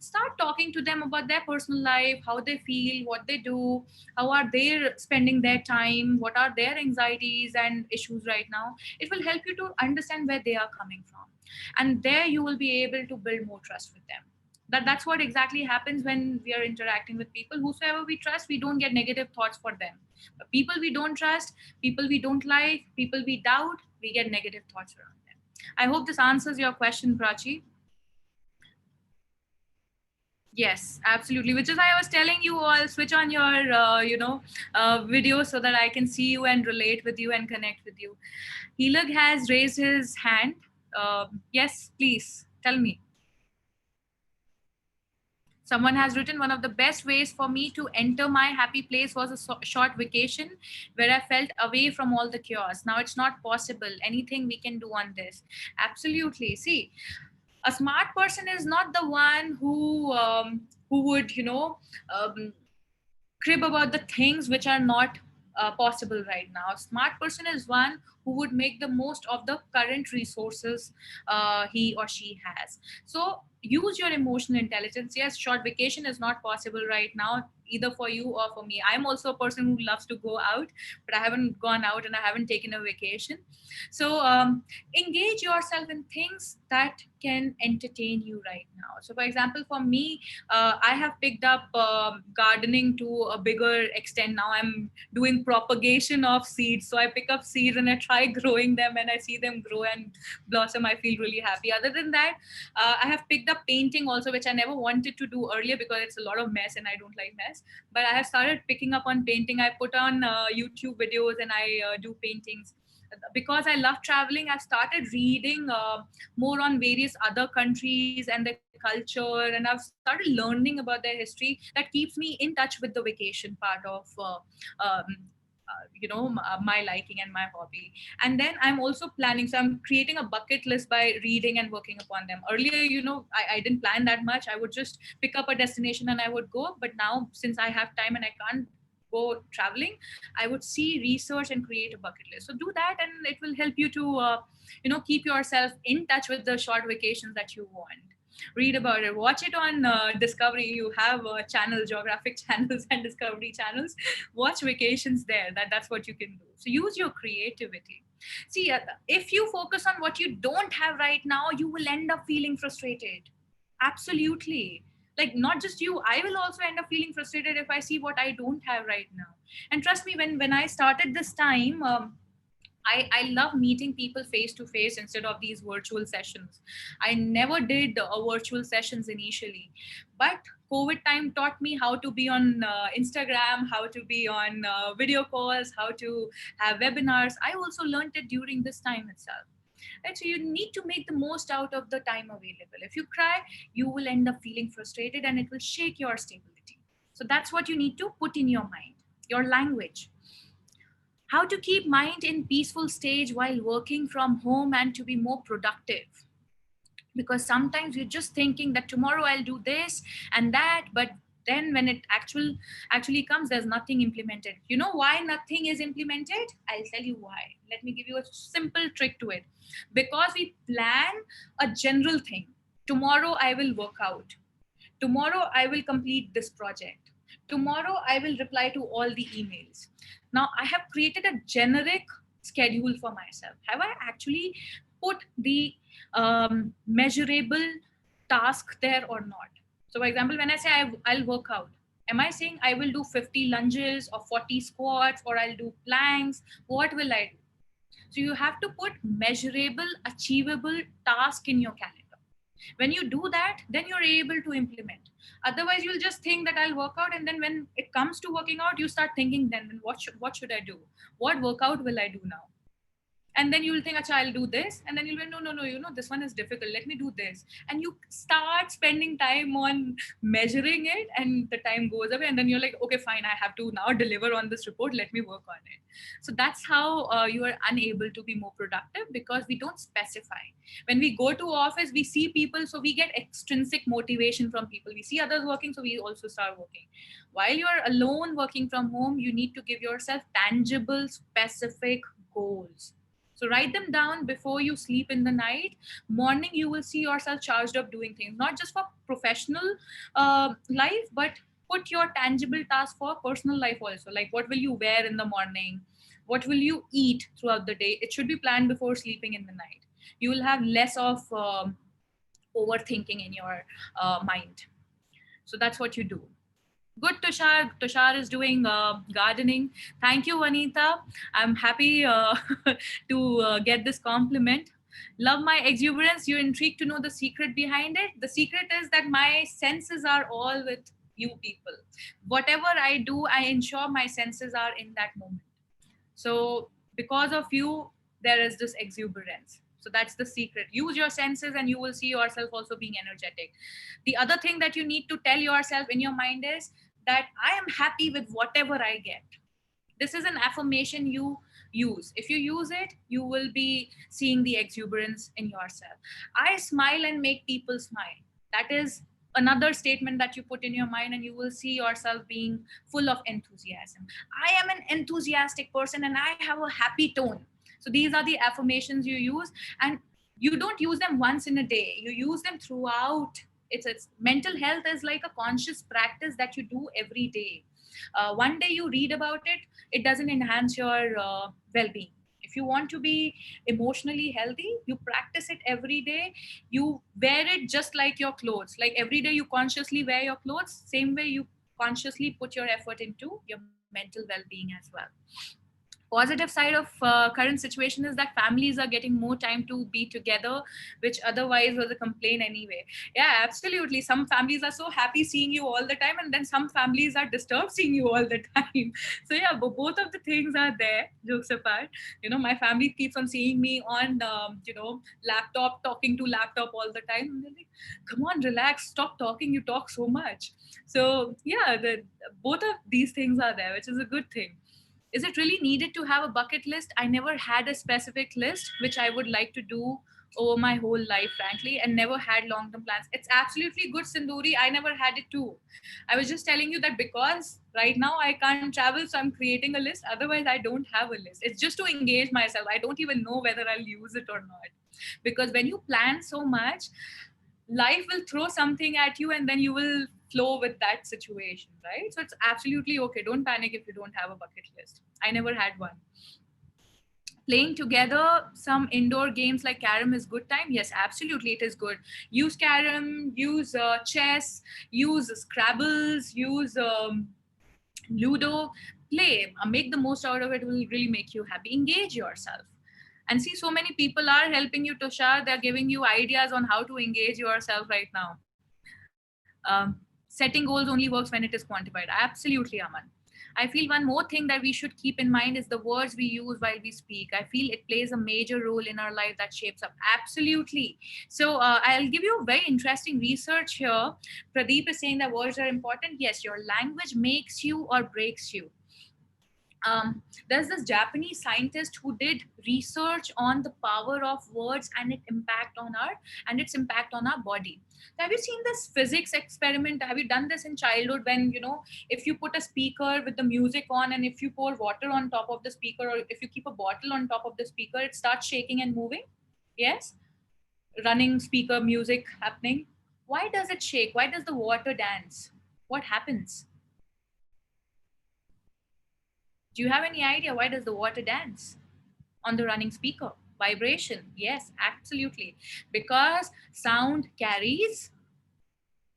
start talking to them about their personal life, how they feel, what they do, how are they spending their time, what are their anxieties and issues right now. It will help you to understand where they are coming from, and there you will be able to build more trust with them. That's what exactly happens when we are interacting with people. Whosoever we trust, we don't get negative thoughts for them. But people we don't trust, people we don't like, people we doubt, we get negative thoughts around them. I hope this answers your question, Prachi. Yes, absolutely. Which is why I was telling you all, switch on your, video so that I can see you and relate with you and connect with you. Helag has raised his hand. Yes, please tell me. Someone has written, one of the best ways for me to enter my happy place was a short vacation where I felt away from all the chaos. Now it's not possible. Anything we can do on this? Absolutely. See, a smart person is not the one who would crib about the things which are not possible right now. A smart person is one who would make the most of the current resources he or she has. So use your emotional intelligence. Yes, short vacation is not possible right now, either for you or for me. I'm also a person who loves to go out, but I haven't gone out and I haven't taken a vacation. So engage yourself in things that can entertain you right now. So for example, for me, I have picked up gardening to a bigger extent. Now I'm doing propagation of seeds. So I pick up seeds and I try growing them, and I see them grow and blossom. I feel really happy. Other than that, I have picked up painting also, which I never wanted to do earlier because it's a lot of mess and I don't like mess. But I have started picking up on painting. I put on YouTube videos and I do paintings. Because I love traveling, I've started reading more on various other countries and their culture, and I've started learning about their history. That keeps me in touch with the vacation part of my liking and my hobby. And then I'm also planning, so I'm creating a bucket list by reading and working upon them. Earlier, I didn't plan that much. I would just pick up a destination and I would go. But now, since I have time and I can't go traveling, I would see, research, and create a bucket list. So do that, and it will help you to keep yourself in touch with the short vacations that you want. Read about it, watch it on Discovery. You have channels, geographic channels and Discovery channels. Watch vacations there. That's what you can do. So use your creativity. See, if you focus on what you don't have right now, you will end up feeling frustrated. Absolutely. Like, not just you, I will also end up feeling frustrated if I see what I don't have right now. And trust me, when I started this time, I love meeting people face to face instead of these virtual sessions. I never did virtual sessions initially, but COVID time taught me how to be on Instagram, how to be on video calls, how to have webinars. I also learned it during this time itself. Right? So you need to make the most out of the time available. If you cry, you will end up feeling frustrated and it will shake your stability. So that's what you need to put in your mind, your language. How to keep mind in peaceful stage while working from home and to be more productive. Because sometimes you're just thinking that tomorrow I'll do this and that, but then when it actually comes, there's nothing implemented. You know why nothing is implemented? I'll tell you why. Let me give you a simple trick to it. Because we plan a general thing. Tomorrow I will work out. Tomorrow I will complete this project. Tomorrow I will reply to all the emails. Now I have created a generic schedule for myself. Have I actually put the measurable task there or not? So for example, when I say I'll work out, Am I saying I will do 50 lunges or 40 squats or I'll do planks? What will I do? So you have to put measurable, achievable task in your calendar. When you do that, then you're able to implement. Otherwise, you'll just think that I'll work out, and then when it comes to working out, you start thinking, then what should I do? What workout will I do now? And then you'll think, Acha, I'll do this, and then you'll be, no, this one is difficult, let me do this. And you start spending time on measuring it, and the time goes away, and then you're like, okay, fine, I have to now deliver on this report, let me work on it. So that's how you are unable to be more productive, because we don't specify. When we go to office, we see people, so we get extrinsic motivation from people. We see others working, so we also start working. While you're alone working from home, you need to give yourself tangible, specific goals. So write them down before you sleep in the night. Morning, you will see yourself charged up doing things, not just for professional life, but put your tangible task for personal life also. Like, what will you wear in the morning? What will you eat throughout the day? It should be planned before sleeping in the night. You will have less of overthinking in your mind. So that's what you do. Good, Tushar. Tushar is doing gardening. Thank you, Vanita. I'm happy to get this compliment. Love my exuberance. You're intrigued to know the secret behind it. The secret is that my senses are all with you people. Whatever I do, I ensure my senses are in that moment. So because of you, there is this exuberance. So that's the secret. Use your senses and you will see yourself also being energetic. The other thing that you need to tell yourself in your mind is that I am happy with whatever I get. This is an affirmation you use. If you use it, you will be seeing the exuberance in yourself. I smile and make people smile. That is another statement that you put in your mind, and you will see yourself being full of enthusiasm. I am an enthusiastic person and I have a happy tone. So these are the affirmations you use, and you don't use them once in a day, you use them throughout. It's mental health is like a conscious practice that you do every day. One day you read about it, it doesn't enhance your well-being. If you want to be emotionally healthy, you practice it every day. You wear it just like your clothes. Like every day you consciously wear your clothes, same way you consciously put your effort into your mental well-being as well. Positive side of current situation is that families are getting more time to be together, which otherwise was a complaint anyway. Yeah, absolutely. Some families are so happy seeing you all the time, and then some families are disturbed seeing you all the time. So yeah, but both of the things are there, jokes apart. My family keeps on seeing me on laptop, talking to laptop all the time, and they're like, come on, relax, stop talking, you talk so much. So yeah, both of these things are there, which is a good thing. Is it really needed to have a bucket list? I never had a specific list which I would like to do over my whole life, frankly, and never had long term plans. It's absolutely good, Sinduri. I never had it too. I was just telling you that because right now I can't travel, so I'm creating a list. Otherwise, I don't have a list. It's just to engage myself. I don't even know whether I'll use it or not. Because when you plan so much, life will throw something at you and then you will flow with that situation, right? So it's absolutely okay. Don't panic if you don't have a bucket list. I never had one. Playing together some indoor games like carom is good time. Yes, absolutely, it is good. Use carom, use chess, use scrabbles, use ludo. Play, make the most out of it. It will really make you happy. Engage yourself. And see, so many people are helping you, Tushar. They're giving you ideas on how to engage yourself right now. Setting goals only works when it is quantified. Absolutely, Aman. I feel one more thing that we should keep in mind is the words we use while we speak. I feel it plays a major role in our life that shapes up. Absolutely. So I'll give you a very interesting research here. Pradeep is saying that words are important. Yes, your language makes you or breaks you. There's this Japanese scientist who did research on the power of words and its impact on our body. So have you seen this physics experiment? Have you done this in childhood when if you put a speaker with the music on and if you pour water on top of the speaker, or if you keep a bottle on top of the speaker, it starts shaking and moving? Yes, running speaker music happening. Why does it shake? Why does the water dance? What happens? Do you have any idea why does the water dance on the running speaker? Vibration. Yes, absolutely. Because sound carries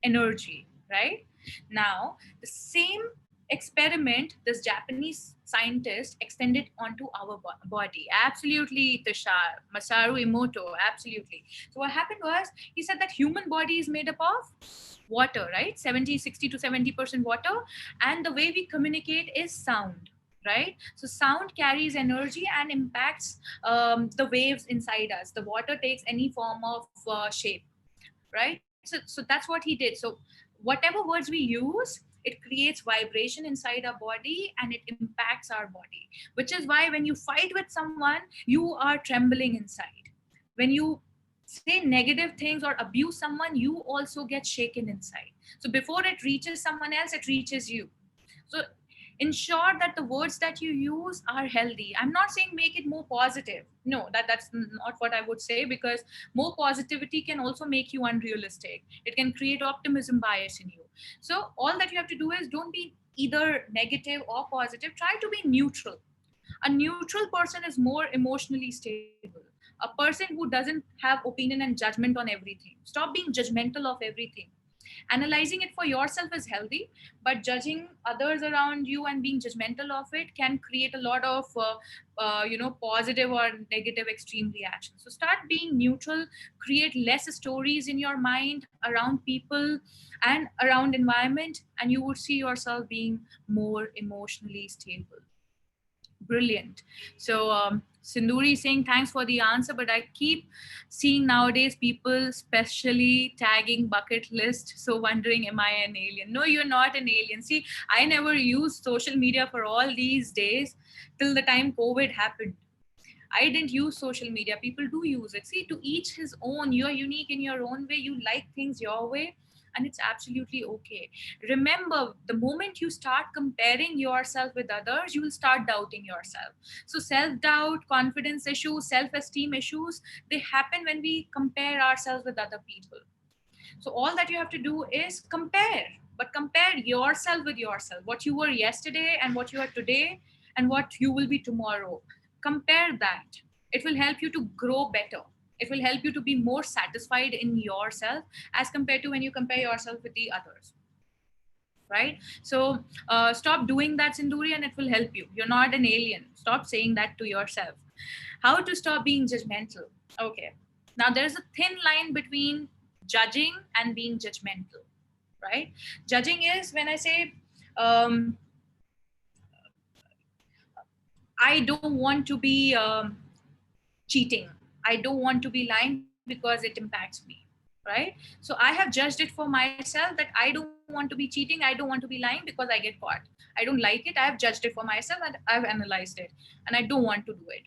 energy, right? Now, the same experiment this Japanese scientist extended onto our body. Absolutely, Tushar, Masaru Emoto, absolutely. So what happened was, he said that human body is made up of water, right? 60 to 70% water. And the way we communicate is sound, right? So sound carries energy and impacts the waves inside us. The water takes any form of shape, right? So that's what he did. So whatever words we use, it creates vibration inside our body and it impacts our body, which is why when you fight with someone, you are trembling inside. When you say negative things or abuse someone, you also get shaken inside. So before it reaches someone else, it reaches you. So ensure that the words that you use are healthy. I'm not saying make it more positive. No, that's not what I would say, because more positivity can also make you unrealistic. It can create optimism bias in you. So all that you have to do is don't be either negative or positive. Try to be neutral. A neutral person is more emotionally stable. A person who doesn't have opinion and judgment on everything. Stop being judgmental of everything. Analyzing it for yourself is healthy, but judging others around you and being judgmental of it can create a lot of positive or negative extreme reactions. So start being neutral. Create less stories in your mind around people and around environment, and you would see yourself being more emotionally stable. Brilliant. So Sinduri is saying thanks for the answer, but I keep seeing nowadays people specially tagging bucket list. So wondering, am I an alien? No, you're not an alien. See, I never used social media for all these days till the time COVID happened. I didn't use social media. People do use it. See, to each his own. You're unique in your own way. You like things your way, and it's absolutely okay. Remember, the moment you start comparing yourself with others, you will start doubting yourself. So, self doubt, confidence issues, self esteem issues, they happen when we compare ourselves with other people. So all that you have to do is compare, but compare yourself with yourself, what you were yesterday and what you are today and what you will be tomorrow. Compare that. It will help you to grow better. It will help you to be more satisfied in yourself as compared to when you compare yourself with the others. Right? So stop doing that, Sinduri, and it will help you. You're not an alien. Stop saying that to yourself. How to stop being judgmental? Okay. Now there's a thin line between judging and being judgmental, right? Judging is when I say, um, I don't want to be cheating. I don't want to be lying because it impacts me, right? So I have judged it for myself that I don't want to be cheating. I don't want to be lying because I get caught. I don't like it. I have judged it for myself and I've analyzed it and I don't want to do it.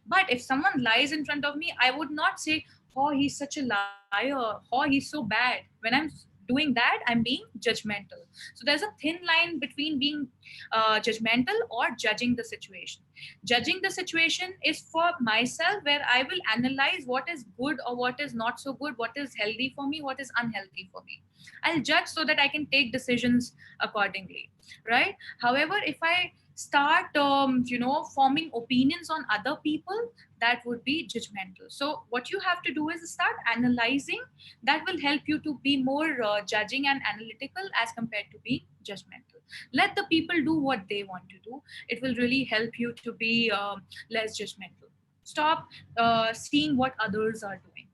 But if someone lies in front of me, I would not say, oh, he's such a liar, oh, he's so bad. When I'm doing that, I'm being judgmental. So there's a thin line between being judgmental or judging the situation. Judging the situation is for myself, where I will analyze what is good or what is not so good, what is healthy for me, what is unhealthy for me. I'll judge so that I can take decisions accordingly, right? However, if I start forming opinions on other people, that would be judgmental. So what you have to do is start analyzing. That will help you to be more judging and analytical as compared to being judgmental. Let the people do what they want to do. It will really help you to be less judgmental. Stop seeing what others are doing.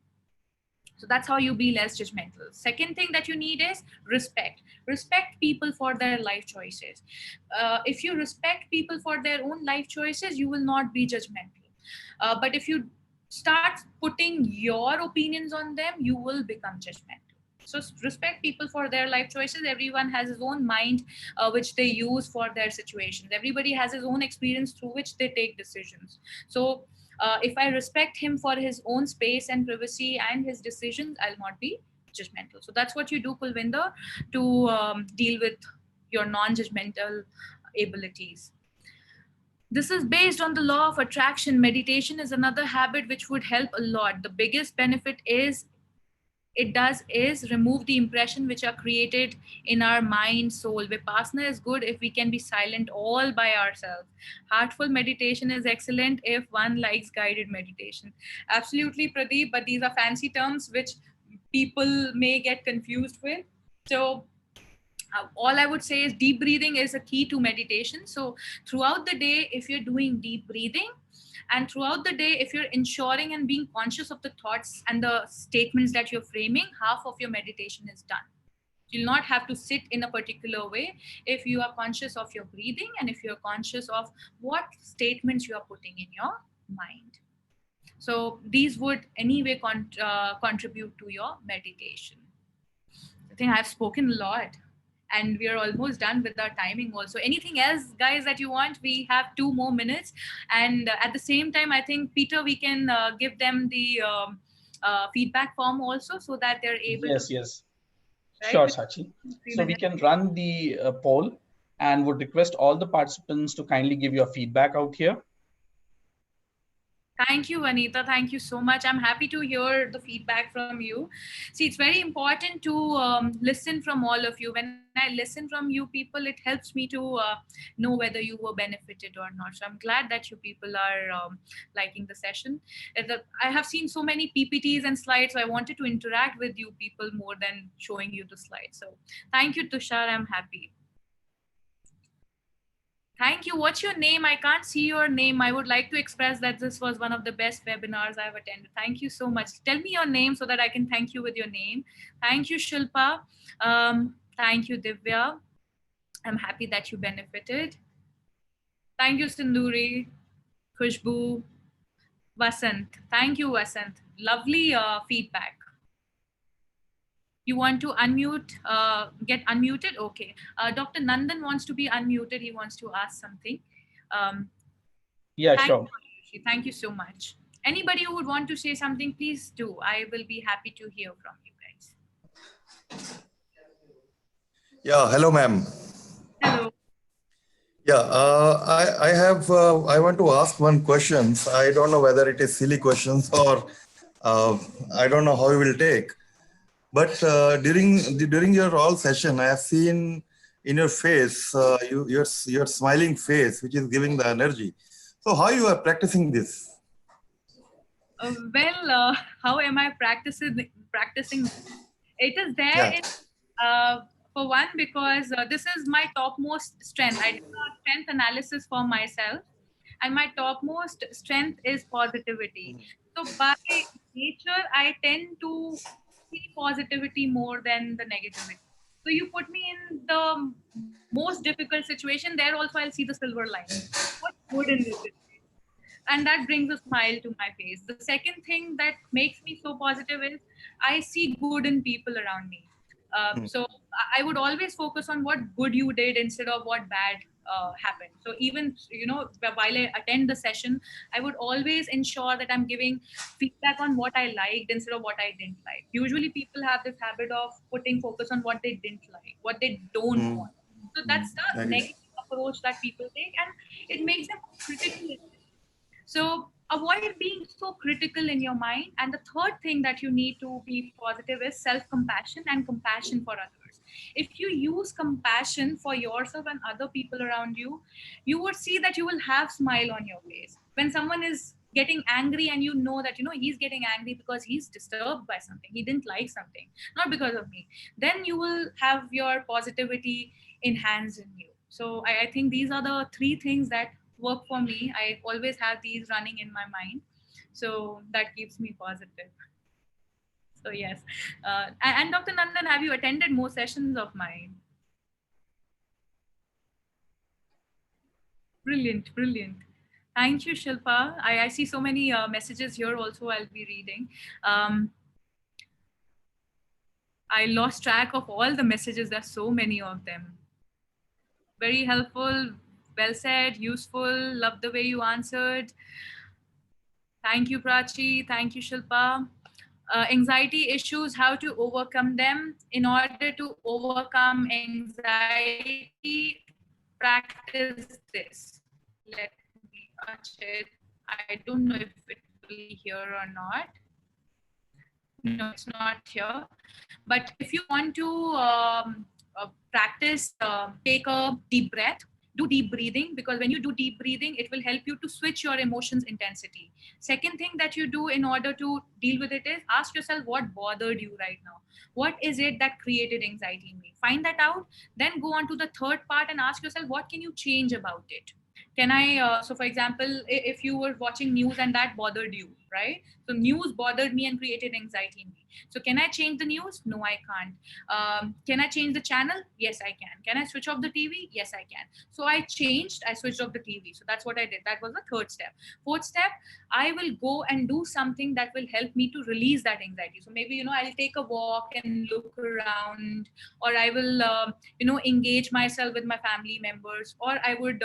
So that's how you be less judgmental. Second thing that you need is respect. Respect people for their life choices. If you respect people for their own life choices, you will not be judgmental. But if you start putting your opinions on them, you will become judgmental. So respect people for their life choices. Everyone has his own mind, which they use for their situations. Everybody has his own experience through which they take decisions. So if I respect him for his own space and privacy and his decisions, I'll not be judgmental. So that's what you do, Kulvinder, to deal with your non-judgmental abilities. This is based on the law of attraction. Meditation is another habit which would help a lot. The biggest benefit is it does is remove the impression which are created in our mind soul. Vipassana is good if we can be silent all by ourselves. Heartful meditation is excellent if one likes guided meditation. Absolutely, Pradeep, but these are fancy terms which people may get confused with. So all I would say is deep breathing is a key to meditation. So throughout the day, if you're doing deep breathing, and throughout the day, if you're ensuring and being conscious of the thoughts and the statements that you're framing, half of your meditation is done. You'll not have to sit in a particular way if you are conscious of your breathing and if you're conscious of what statements you are putting in your mind. So these would anyway contribute to your meditation. I think I've spoken a lot and we are almost done with our timing also. Anything else, guys, that you want? We have 2 more minutes. And at the same time, I think, Peter, we can give them the feedback form also so that they're able to, Yes, yes. right? Sure, Sachi. 3 minutes. So we can run the poll and would request all the participants to kindly give your feedback out here. Thank you, Anita. Thank you so much. I'm happy to hear the feedback from you. See, it's very important to listen from all of you. When I listen from you people, it helps me to know whether you were benefited or not. So I'm glad that you people are liking the session. I have seen so many PPTs and slides, so I wanted to interact with you people more than showing you the slides. So thank you, Tushar. I'm happy. Thank you. What's your name? I can't see your name. I would like to express that this was one of the best webinars I've attended. Thank you so much. Tell me your name so that I can thank you with your name. Thank you, Shilpa. Thank you, Divya. I'm happy that you benefited. Thank you, Sinduri, Khushbu, Vasant. Thank you, Vasant. Lovely feedback. You want to unmute, get unmuted? Okay. Dr. Nandan wants to be unmuted. He wants to ask something. Yeah, Thank sure. you. Thank you so much. Anybody who would want to say something, please do. I will be happy to hear from you guys. Yeah, hello, ma'am. Hello. Yeah, I want to ask one question. I don't know whether it is silly questions or I don't know how you will take. But during your all session, I have seen in your face, your smiling face, which is giving the energy. So how you are practicing this? How am I practicing? It is there Yeah. in, for one, because this is my topmost strength. I did a strength analysis for myself, and my topmost strength is positivity. So by nature, I tend to see positivity more than the negativity. So you put me in the most difficult situation, there also I'll see the silver lining. What's good in this situation? And that brings a smile to my face. The second thing that makes me so positive is I see good in people around me. So I would always focus on what good you did instead of what bad happened. So even while I attend the session, I would always ensure that I'm giving feedback on what I liked instead of what I didn't like. Usually people have this habit of putting focus on what they didn't like, what they don't want. So that's the Agree. negative approach that people take, and it makes them critical. So avoid being so critical in your mind. And the third thing that you need to be positive is self-compassion and compassion for others. If you use compassion for yourself and other people around you, you would see that you will have smile on your face. When someone is getting angry and you know that he's getting angry because he's disturbed by something, he didn't like something, not because of me, then you will have your positivity enhanced in you. So I think these are the three things that work for me. I always have these running in my mind. So that keeps me positive. So yes. And Dr. Nandan, have you attended more sessions of mine? Brilliant, brilliant. Thank you, Shilpa. I see so many messages here also I'll be reading. I lost track of all the messages. There's so many of them. Very helpful, well said, useful, love the way you answered. Thank you, Prachi. Thank you, Shilpa. Anxiety issues, how to overcome them. In order to overcome anxiety, practice this. Let me touch it. I don't know if it will be here or not. No, it's not here. But if you want to practice, take a deep breath. do deep breathing, because when you do deep breathing, it will help you to switch your emotions intensity. Second thing that you do in order to deal with it is ask yourself what bothered you right now. What is it that created anxiety in me? Find that out. Then go on to the third part and ask yourself, what can you change about it? Can I so for example, if you were watching news and that bothered you, right? So news bothered me and created anxiety in me. So can I change the news? No, I can't. Can I change the channel? Yes, I can I switch off the TV? Yes, I can. So I changed, I switched off the TV. So that's what I did. That was the third step. Fourth step, I will go and do something that will help me to release that anxiety. So maybe, I'll take a walk and look around, or I will engage myself with my family members, or I would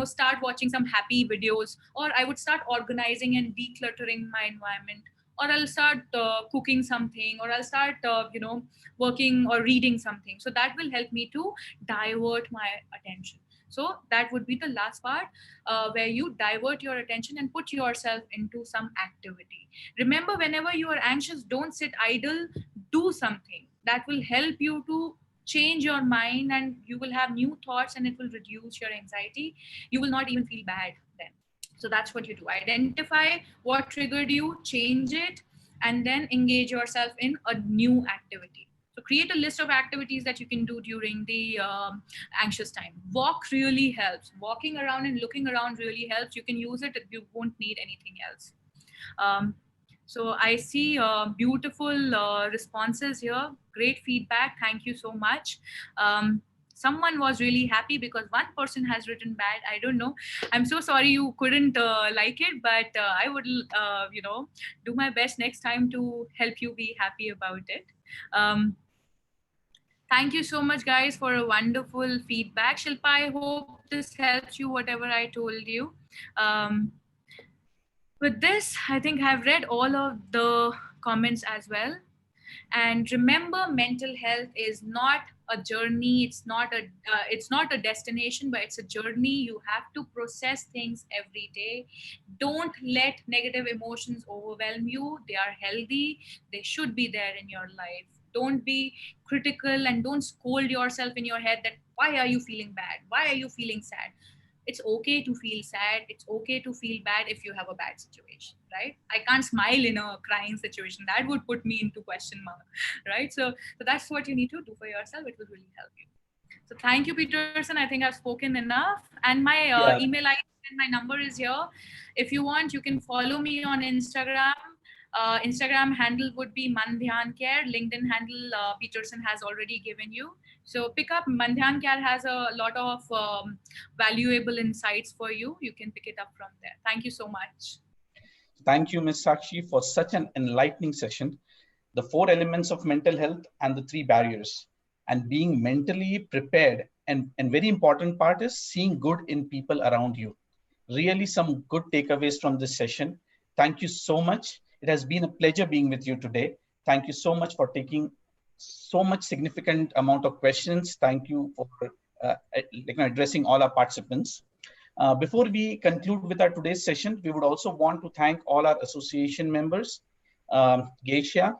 start watching some happy videos, or I would start organizing and decluttering my environment, or I'll start cooking something, or I'll start working or reading something. So that will help me to divert my attention. So that would be the last part, where you divert your attention and put yourself into some activity. Remember, whenever you are anxious, don't sit idle, do something that will help you to change your mind, and you will have new thoughts, and it will reduce your anxiety. You will not even feel bad then. So that's what you do. Identify what triggered you, change it, and then engage yourself in a new activity. So create a list of activities that you can do during the anxious time. Walk really helps. Walking around and looking around really helps. You can use it. You won't need anything else. Um, so I see beautiful responses here. Great feedback. Thank you so much. Someone was really happy because one person has written bad. I don't know. I'm so sorry you couldn't like it, but I would, do my best next time to help you be happy about it. Thank you so much, guys, for a wonderful feedback. Shilpa, I hope this helps you, whatever I told you. Um, with this, I think I've read all of the comments as well. And remember, mental health is not a journey. It's not a destination, but it's a journey. You have to process things every day. Don't let negative emotions overwhelm you. They are healthy. They should be there in your life. Don't be critical, and don't scold yourself in your head that why are you feeling bad? Why are you feeling sad? It's okay to feel sad. It's okay to feel bad if you have a bad situation, right? I can't smile in a crying situation. That would put me into question mark, right? So that's what you need to do for yourself. It will really help you. So thank you, Peterson. I think I've spoken enough. And my email ID and my number is here. If you want, you can follow me on Instagram. Instagram handle would be Mandhyan Care. LinkedIn handle Peterson has already given you. So pick up. Mandhyan Care has a lot of valuable insights for you. You can pick it up from there. Thank you so much. Thank you, Ms. Sakshi, for such an enlightening session. The 4 elements of mental health and the 3 barriers, and being mentally prepared. And very important part is seeing good in people around you. Really some good takeaways from this session. Thank you so much. It has been a pleasure being with you today. Thank you so much for taking so much significant amount of questions. Thank you for addressing all our participants. Before we conclude with our today's session, we would also want to thank all our association members, Geisha,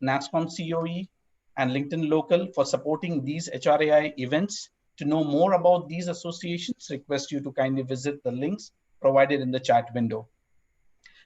NASCOM COE, and LinkedIn Local for supporting these HRAI events. To know more about these associations, request you to kindly visit the links provided in the chat window.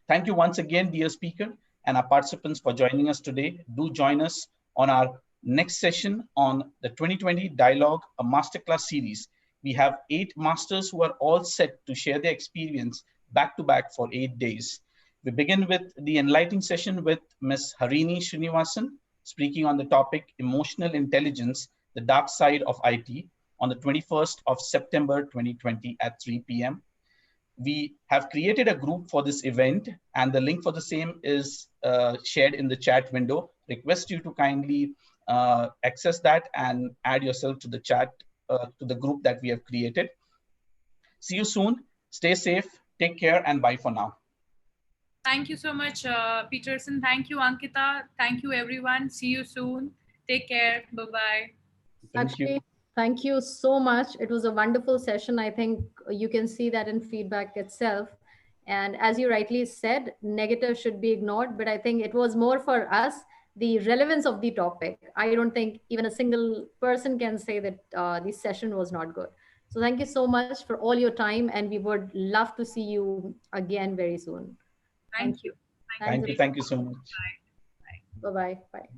Thank you once again, dear speaker, and our participants for joining us today. Do join us on our next session on the 2020 Dialogue, a masterclass series. We have 8 masters who are all set to share their experience back to back for 8 days. We begin with the enlightening session with Ms. Harini Srinivasan, speaking on the topic Emotional Intelligence, the Dark Side of IT, on the 21st of September 2020 at 3 p.m. We have created a group for this event, and the link for the same is shared in the chat window. Request you to kindly access that and add yourself to the chat, to the group that we have created. See you soon. Stay safe. Take care, and bye for now. Thank you so much, Peterson. Thank you, Ankita. Thank you, everyone. See you soon. Take care. Bye-bye. Thank you. Thank you so much. It was a wonderful session. I think you can see that in feedback itself. And as you rightly said, negative should be ignored, but I think it was more for us, the relevance of the topic. I don't think even a single person can say that the session was not good. So thank you so much for all your time, and we would love to see you again very soon. Thank Thank you. you. Thank Thanks. you. Thank you so much. Bye. Bye-bye. Bye.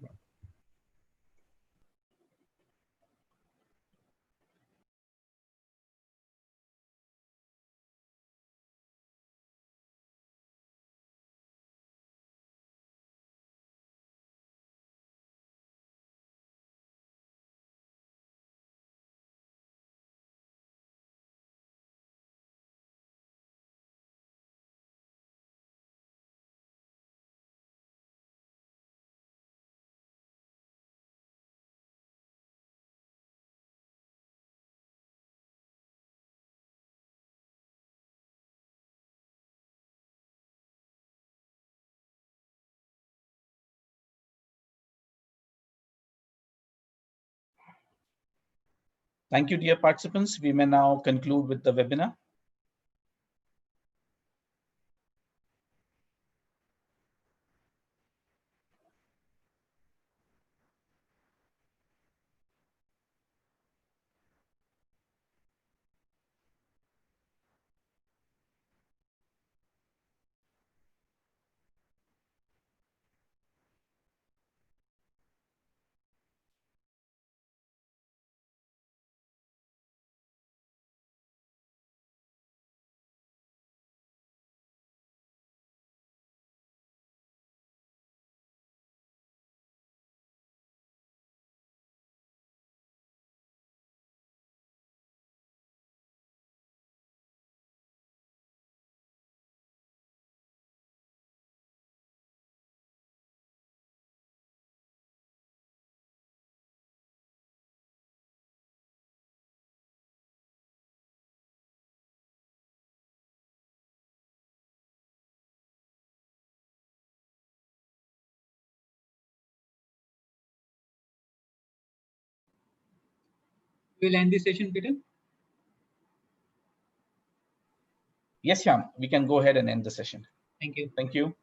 Thank you, dear participants. We may now conclude with the webinar. We'll end the session, Peter. Yes, Shyam, we can go ahead and end the session. Thank you. Thank you.